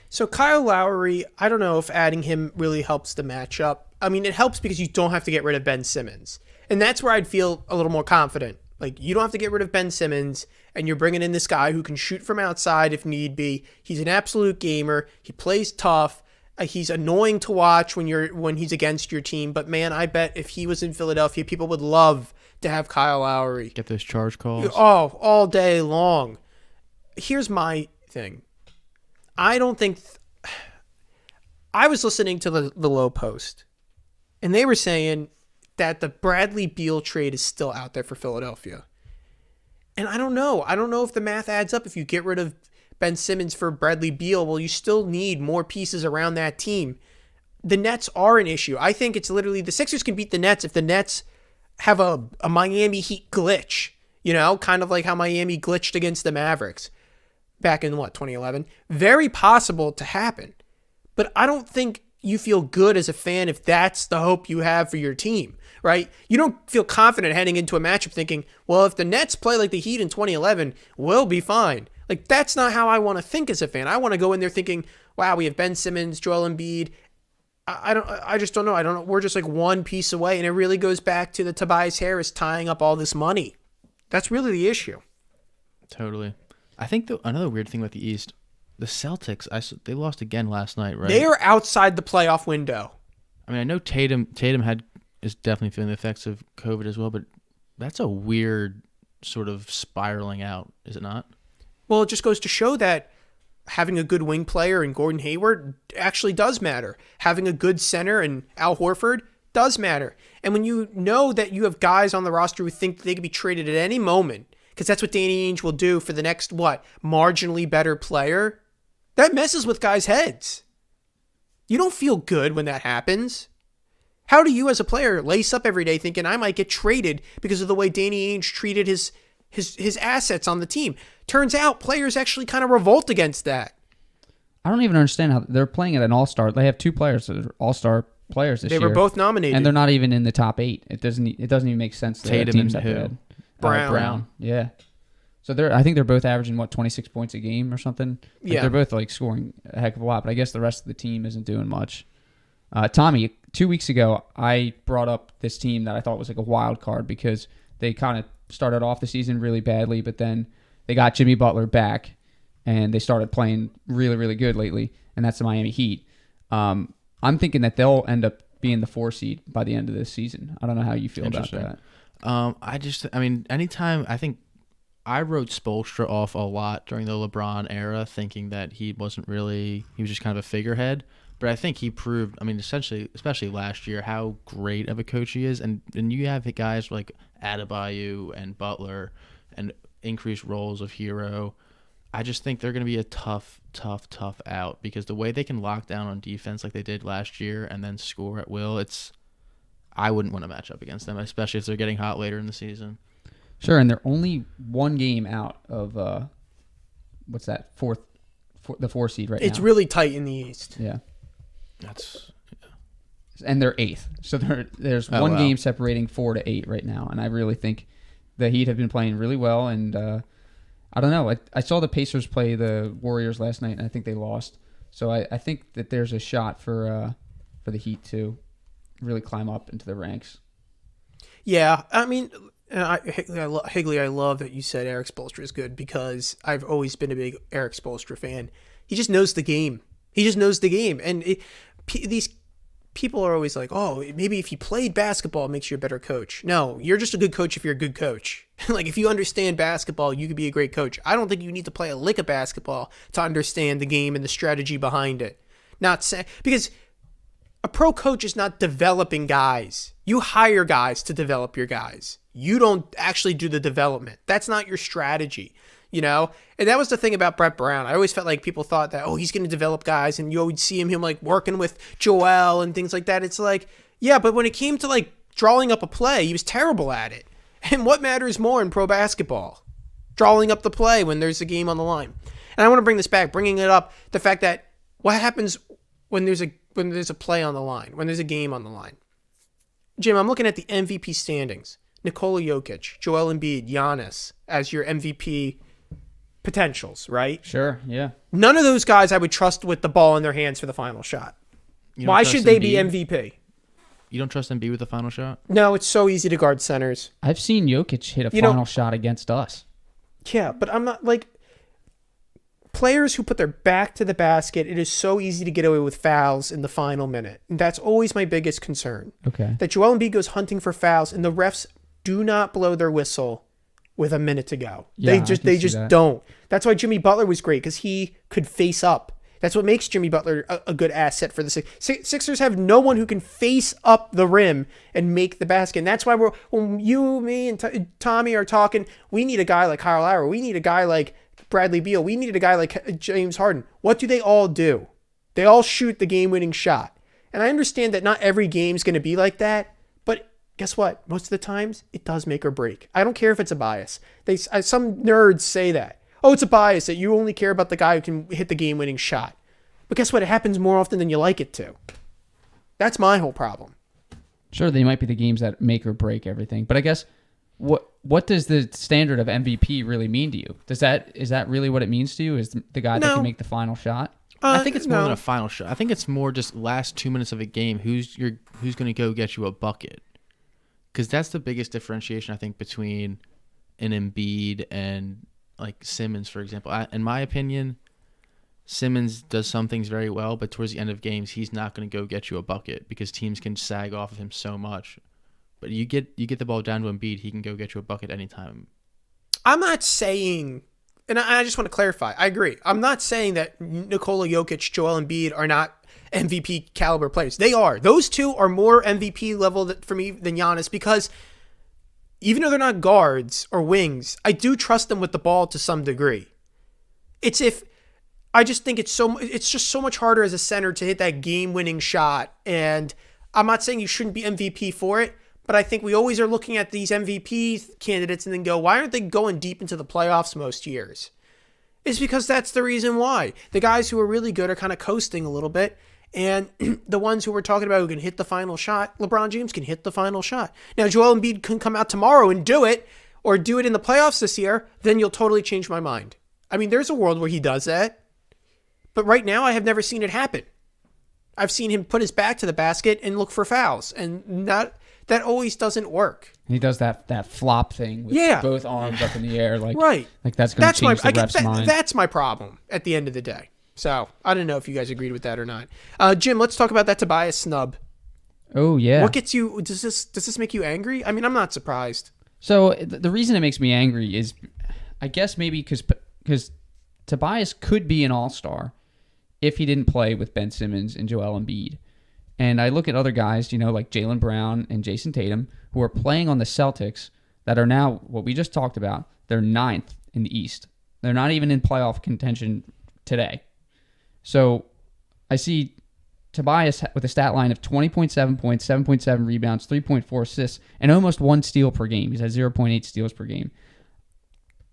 So Kyle Lowry, I don't know if adding him really helps the matchup. I mean, it helps because you don't have to get rid of Ben Simmons. And that's where I'd feel a little more confident. Like, you don't have to get rid of Ben Simmons, and you're bringing in this guy who can shoot from outside if need be. He's an absolute gamer. He plays tough. He's annoying to watch when he's against your team. But, man, I bet if he was in Philadelphia, people would love to have Kyle Lowry. Get those charge calls. Oh, all day long. Here's my thing. I don't think... I was listening to the Low Post, and they were saying that the Bradley Beal trade is still out there for Philadelphia. And I don't know. I don't know if the math adds up. If you get rid of Ben Simmons for Bradley Beal, well, you still need more pieces around that team. The Nets are an issue. I think it's literally the Sixers can beat the Nets if the Nets have a Miami Heat glitch, kind of like how Miami glitched against the Mavericks back in 2011. Very possible to happen. But I don't think you feel good as a fan if that's the hope you have for your team, right? You don't feel confident heading into a matchup thinking, well, if the Nets play like the Heat in 2011, we'll be fine. Like, that's not how I want to think as a fan. I want to go in there thinking, wow, we have Ben Simmons, Joel Embiid. I just don't know. I don't know. We're just like one piece away. And it really goes back to the Tobias Harris tying up all this money. That's really the issue. Totally. I think another weird thing with the East, the Celtics, they lost again last night, right? They are outside the playoff window. I mean, I know Tatum is definitely feeling the effects of COVID as well, but that's a weird sort of spiraling out, is it not? Well, it just goes to show that having a good wing player in Gordon Hayward actually does matter. Having a good center in Al Horford does matter. And when you know that you have guys on the roster who think that they could be traded at any moment, because that's what Danny Ainge will do for the next, marginally better player, that messes with guys' heads. You don't feel good when that happens. How do you as a player lace up every day thinking I might get traded because of the way Danny Ainge treated his assets on the team? Turns out players actually kind of revolt against that. I don't even understand how they're playing at an all-star. They have 2 players that are all-star players this year. They were both nominated. And they're not even in the top 8. It doesn't even make sense. Tatum teams and that who? bad. Brown. Yeah. So I think they're both averaging 26 points a game or something. Yeah. They're both scoring a heck of a lot, but I guess the rest of the team isn't doing much. Tommy, 2 weeks ago, I brought up this team that I thought was a wild card because they kind of started off the season really badly, but then they got Jimmy Butler back and they started playing really, really good lately, and that's the Miami Heat. I'm thinking that they'll end up being the 4 seed by the end of this season. I don't know how you feel about that. Anytime, I think I wrote Spoelstra off a lot during the LeBron era, thinking that he was just kind of a figurehead. But I think he proved, essentially, especially last year, how great of a coach he is. And you have guys like Adebayo and Butler and increased roles of Hero. I just think they're going to be a tough out because the way they can lock down on defense like they did last year and then score at will, I wouldn't want to match up against them, especially if they're getting hot later in the season. Sure, and they're only 1 game out of the 4 seed right now. It's really tight in the East. Yeah. And they're 8th. So there's one game separating 4 to 8 right now, and I really think the Heat have been playing really well, and I don't know. I saw the Pacers play the Warriors last night, and I think they lost. So I think that there's a shot for the Heat to really climb up into the ranks. Yeah, Higley, I love that you said Eric Spoelstra is good because I've always been a big Eric Spoelstra fan. He just knows the game. And these people are always like, oh, maybe if you played basketball, it makes you a better coach. No, you're just a good coach if you're a good coach. If you understand basketball, you could be a great coach. I don't think you need to play a lick of basketball to understand the game and the strategy behind it. Because a pro coach is not developing guys. You hire guys to develop your guys. You don't actually do the development. That's not your strategy, And that was the thing about Brett Brown. I always felt like people thought that, he's going to develop guys, and you always see him working with Joel and things like that. It's yeah, but when it came to drawing up a play, he was terrible at it. And what matters more in pro basketball? Drawing up the play when there's a game on the line. And I want to bring this back, bringing it up, the fact that what happens when there's a play on the line, when there's a game on the line. Jim, I'm looking at the MVP standings. Nikola Jokic, Joel Embiid, Giannis as your MVP potentials, right? Sure, yeah. None of those guys I would trust with the ball in their hands for the final shot. Why should they be MVP? You don't trust Embiid with the final shot? No, it's so easy to guard centers. I've seen Jokic hit a final shot against us. Yeah, but I'm not players who put their back to the basket, it is so easy to get away with fouls in the final minute. And that's always my biggest concern. Okay. That Joel Embiid goes hunting for fouls and the refs do not blow their whistle with a minute to go. Yeah, they just don't. That's why Jimmy Butler was great because he could face up. That's what makes Jimmy Butler a good asset for the Sixers. Have no one who can face up the rim and make the basket. And that's why when you, me, and Tommy are talking, we need a guy like Kyle Lowry. We need a guy like Bradley Beal. We need a guy like James Harden. What do they all do? They all shoot the game-winning shot. And I understand that not every game's going to be like that, but guess what? Most of the times, it does make or break. I don't care if it's a bias. Some nerds say that. Oh, it's a bias that you only care about the guy who can hit the game-winning shot. But guess what? It happens more often than you like it to. That's my whole problem. Sure, they might be the games that make or break everything. But I guess, what does the standard of MVP really mean to you? Is that really what it means to you? Is the guy that can make the final shot? I think it's more than a final shot. I think it's more just last 2 minutes of a game. Who's going to go get you a bucket? Because that's the biggest differentiation, I think, between an Embiid and Simmons, for example. In my opinion, Simmons does some things very well, but towards the end of games, he's not going to go get you a bucket because teams can sag off of him so much. But you get the ball down to Embiid, he can go get you a bucket anytime. I'm not saying and I just want to clarify, I agree. I'm not saying that Nikola Jokic, Joel Embiid are not MVP caliber players. They are. Those two are more MVP level for me than Giannis because even though they're not guards or wings, I do trust them with the ball to some degree. I just think it's just so much harder as a center to hit that game-winning shot. And I'm not saying you shouldn't be MVP for it, but I think we always are looking at these MVP candidates and then go, why aren't they going deep into the playoffs most years? It's because that's the reason why. The guys who are really good are kind of coasting a little bit. And the ones who we're talking about who can hit the final shot, LeBron James can hit the final shot. Now, Joel Embiid can come out tomorrow and do it, or do it in the playoffs this year, then you'll totally change my mind. I mean, there's a world where he does that. But right now, I have never seen it happen. I've seen him put his back to the basket and look for fouls. And that always doesn't work. He does that flop thing with both arms up in the air. Like that's going to change the ref's mind. That's my problem at the end of the day. So, I don't know if you guys agreed with that or not. Jim, let's talk about that Tobias snub. Oh, yeah. What gets you... Does this make you angry? I mean, I'm not surprised. So, the reason it makes me angry is, I guess maybe because Tobias could be an all-star if he didn't play with Ben Simmons and Joel Embiid. And I look at other guys, like Jaylen Brown and Jason Tatum, who are playing on the Celtics that are now, what we just talked about, they're 9th in the East. They're not even in playoff contention today. So I see Tobias with a stat line of 20.7 points, 7.7 rebounds, 3.4 assists, and almost 1 steal per game. He's at 0.8 steals per game.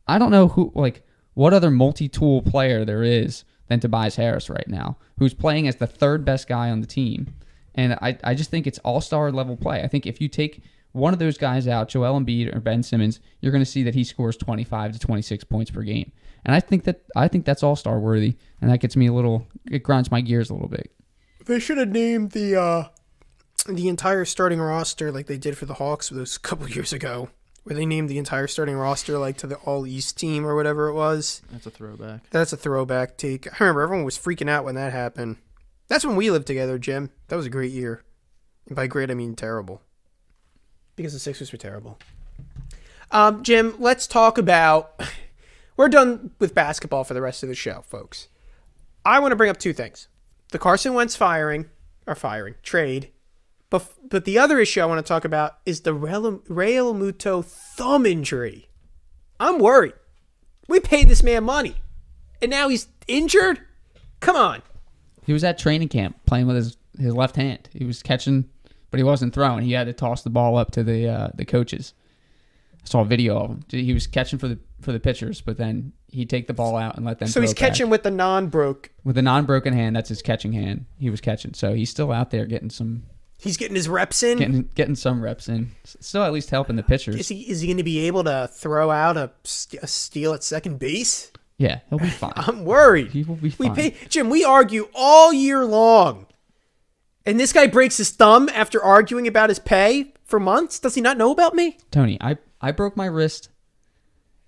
I don't know what other multi-tool player there is than Tobias Harris right now, who's playing as the 3rd best guy on the team. And I just think it's all-star level play. I think if you take one of those guys out, Joel Embiid or Ben Simmons, you're going to see that he scores 25 to 26 points per game. And I think that's all-star worthy, and that gets me it grinds my gears a little bit. They should have named the entire starting roster like they did for the Hawks those a couple years ago, where they named the entire starting roster like to the All-East team or whatever it was. That's a throwback. That's a throwback take. I remember everyone was freaking out when that happened. That's when we lived together, Jim. That was a great year. And by great, I mean terrible. Because the Sixers were terrible. Jim, let's talk about... We're done with basketball for the rest of the show, folks. I want to bring up 2 things. The Carson Wentz trade. But the other issue I want to talk about is the Rael Muto thumb injury. I'm worried. We paid this man money. And now he's injured? Come on. He was at training camp playing with his left hand. He was catching, but he wasn't throwing. He had to toss the ball up to the coaches. I saw a video of him. He was catching for the pitchers, but then he'd take the ball out and let them. So he's catching with the non-broken hand. That's his catching hand. He was catching, so he's still out there getting some. He's getting his reps in. Getting some reps in. Still at least helping the pitchers. Is he going to be able to throw out a steal at second base? Yeah, he'll be fine. I'm worried. He will be fine. Jim, we argue all year long, and this guy breaks his thumb after arguing about his pay for months. Does he not know about me? Tony, I broke my wrist.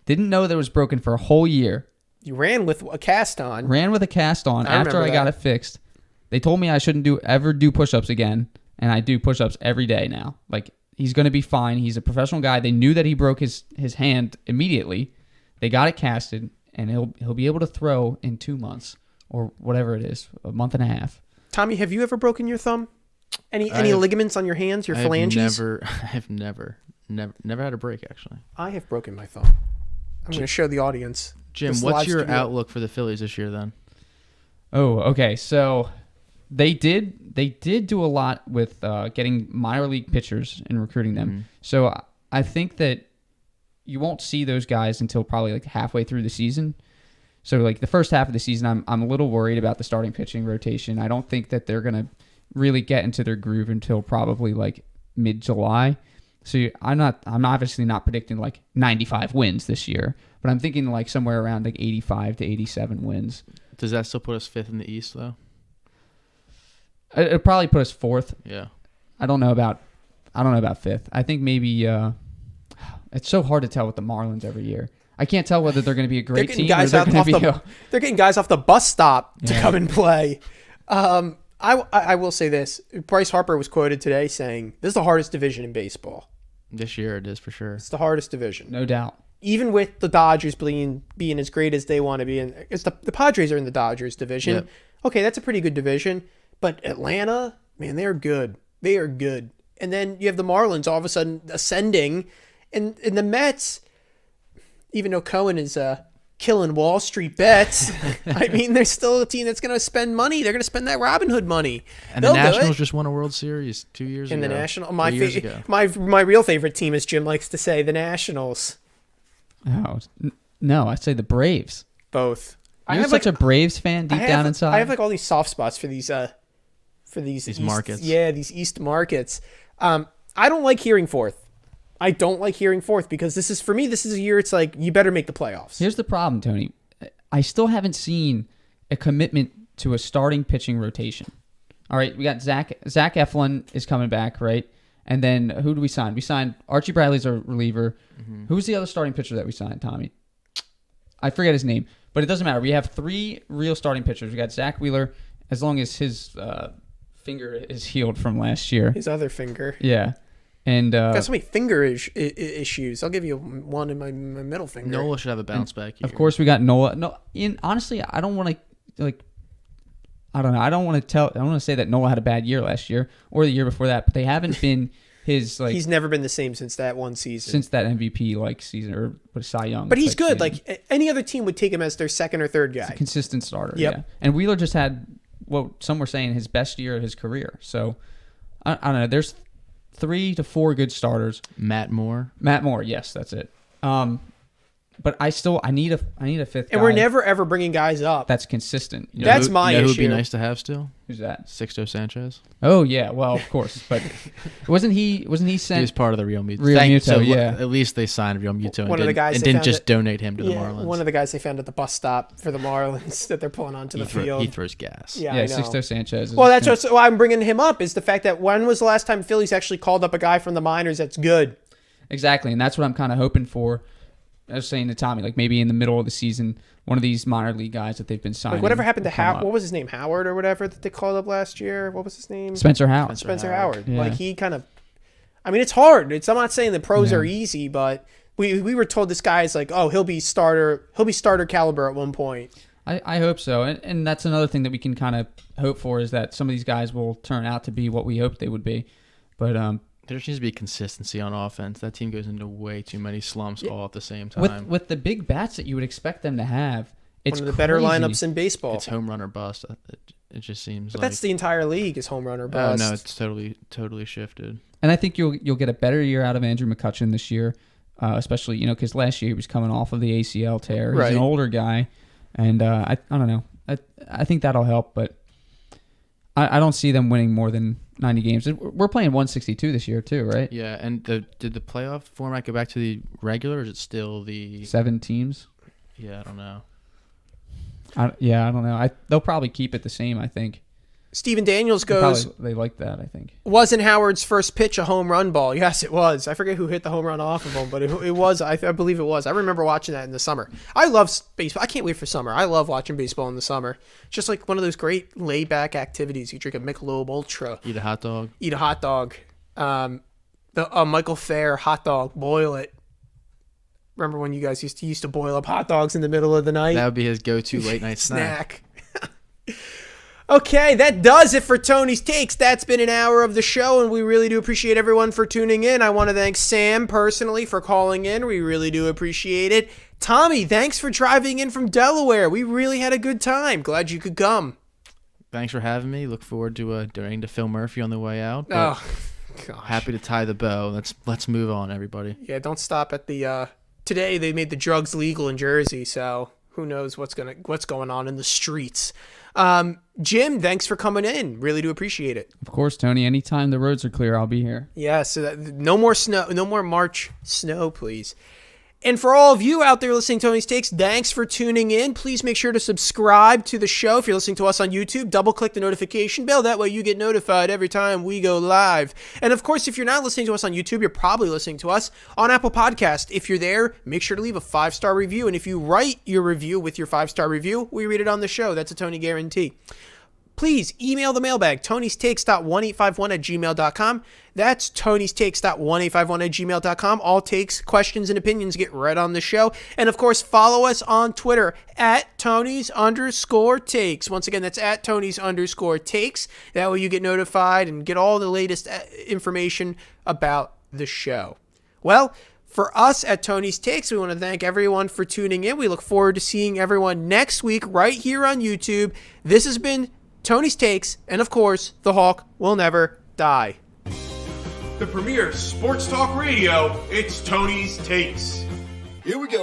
Didn't know that it was broken for a whole year. You ran with a cast on. Ran with a cast on after I got it fixed. They told me I shouldn't ever do push-ups again, and I do push-ups every day now. Like, he's going to be fine. He's a professional guy. They knew that he broke his hand immediately. They got it casted, and he'll be able to throw in 2 months or whatever it is, a month and a half. Tommy, have you ever broken your thumb? Any ligaments on your hands, your phalanges? I've never had a break, actually. I have broken my thumb. I'm going to show the audience. Jim, what's your outlook for the Phillies this year then? Oh, okay. So they did do a lot with getting minor league pitchers and recruiting them. Mm-hmm. So I think that you won't see those guys until probably like halfway through the season. So like the first half of the season, I'm a little worried about the starting pitching rotation. I don't think that they're going to really get into their groove until probably like mid-July. So I'm obviously not predicting like 95 wins this year, but I'm thinking like somewhere around like 85 to 87 wins. Does that still put us 5th in the East though? It'll probably put us 4th. Yeah. I don't know about 5th. I think maybe it's so hard to tell with the Marlins every year. I can't tell whether they're going to be a great team or they're going to be they're getting guys off the bus stop to come and play. I will say this. Bryce Harper was quoted today saying, this is the hardest division in baseball. This year it is for sure. It's the hardest division. No doubt. even with the Dodgers being as great as they want to be, and it's the Padres are in the Dodgers division. Yep. Okay, that's a pretty good division. But Atlanta, man, they're good. They are good. And then you have the Marlins all of a sudden ascending, and the Mets, even though Cohen is killing Wall Street bets, I mean, they're still a team that's going to spend money. They're going to spend that Robin Hood money. And They'll the do it. Nationals just won a World Series 2 years In ago. the National, 3 years ago. my real favorite team, as Jim likes to say, the Nationals. Oh, no, I'd say the Braves. Both. You're such a Braves fan deep down inside. I have like all these soft spots for these East, markets. Yeah, these East markets. I don't like hearing fourth. I don't like hearing fourth because this is a year it's like you better make the playoffs. Here's the problem, Tony. I still haven't seen a commitment to a starting pitching rotation. All right, we got Zach Eflin is coming back, right? And then who do we sign? We signed Archie Bradley's a reliever. Mm-hmm. Who's the other starting pitcher that we signed, Tommy? I forget his name, but it doesn't matter. We have 3 real starting pitchers. We got Zach Wheeler, as long as his finger is healed from last year. His other finger. Yeah. And got so many finger issues. I'll give you one in my middle finger. Nola should have a bounce back year. Of course, we got Nola. No, honestly, I don't want to I don't know. I don't want to say that Nola had a bad year last year or the year before that, but they haven't been his He's never been the same since that one season. Since that MVP season or Cy Young. But he's good. Season. Like any other team would take him as their second or third guy. He's a consistent starter. Yep. Yeah. And Wheeler just had some were saying his best year of his career. So I don't know. There's 3 to 4 good starters. Matt Moore, yes, that's it. But I need a fifth guy. And we're never ever bringing guys up. That's consistent. That's my issue. Who would be nice to have still? Who's that? Sixto Sanchez. Oh yeah, well of course, but wasn't he sent? He was part of the Real Muto. Yeah. At least they signed Real Muto One of the guys and they didn't found just donate him to the Marlins. One of the guys they found at the bus stop for the Marlins that they're pulling onto the field. He throws gas. Yeah, Yeah, I know. Sixto Sanchez. Well, that's why I'm bringing him up is the fact that when was the last time Phillies actually called up a guy from the minors that's good? Exactly, and that's what I'm kind of hoping for. I was saying to Tommy, like maybe in the middle of the season, one of these minor league guys that they've been signing. Like whatever happened to Howard? What was his name? Howard or whatever that they called up last year? What was his name? Spencer Howard. Spencer Howard. Yeah. Like he kind of. I mean, it's hard. I'm not saying the pros are easy, but we were told this guy is like, oh, he'll be starter caliber at one point. I hope so, and that's another thing that we can kind of hope for is that some of these guys will turn out to be what we hope they would be, but there needs to be consistency on offense. That team goes into way too many slumps all at the same time. With the big bats that you would expect them to have, it's one of the better lineups in baseball. It's home run or bust. It just seems. But that's the entire league is home run or bust. Oh no, it's totally shifted. And I think you'll get a better year out of Andrew McCutchen this year, especially because last year he was coming off of the ACL tear. He's an older guy, and I don't know. I think that'll help, but I don't see them winning more than 90 games. We're playing 162 this year too, right? Yeah, and did the playoff format go back to the regular, or is it still the 7 teams? Yeah, I don't know. I don't know. They'll probably keep it the same, I think. Steven Daniels goes. They like that, I think. Wasn't Howard's first pitch a home run ball? Yes, it was. I forget who hit the home run off of him, but it was. I believe it was. I remember watching that in the summer. I love baseball. I can't wait for summer. I love watching baseball in the summer. It's just like one of those great laid-back activities. You drink a Michelob Ultra. Eat a hot dog. The Michael Fair hot dog. Boil it. Remember when you guys used to boil up hot dogs in the middle of the night? That would be his go-to late night snack. Okay, that does it for Tony's Takes. That's been an hour of the show, and we really do appreciate everyone for tuning in. I want to thank Sam personally for calling in. We really do appreciate it. Tommy, thanks for driving in from Delaware. We really had a good time. Glad you could come. Thanks for having me. Look forward to donating to Phil Murphy on the way out. Oh, gosh. Happy to tie the bow. Let's move on, everybody. Yeah, don't stop at the... Today they made the drugs legal in Jersey, so who knows what's going on in the streets. Jim, thanks for coming in. Really do appreciate it. Of course, Tony. Anytime the roads are clear, I'll be here. Yeah, so no more snow, no more March snow, please. And for all of you out there listening to Tony's Takes, thanks for tuning in. Please make sure to subscribe to the show. If you're listening to us on YouTube, double-click the notification bell. That way you get notified every time we go live. And, of course, if you're not listening to us on YouTube, you're probably listening to us on Apple Podcast. If you're there, make sure to leave a 5-star review. And if you write your review with your 5-star review, we read it on the show. That's a Tony guarantee. please email the mailbag, tonystakes.1851@gmail.com. That's tonystakes.1851@gmail.com. All takes, questions, and opinions get read on the show. And of course, follow us on Twitter at Tonys_takes. Once again, that's at Tonys_takes. That way you get notified and get all the latest information about the show. Well, for us at Tony's Takes, we want to thank everyone for tuning in. We look forward to seeing everyone next week right here on YouTube. This has been Tony's Takes, and of course, the Hawk will never die. The premier sports talk radio, it's Tony's Takes. Here we go.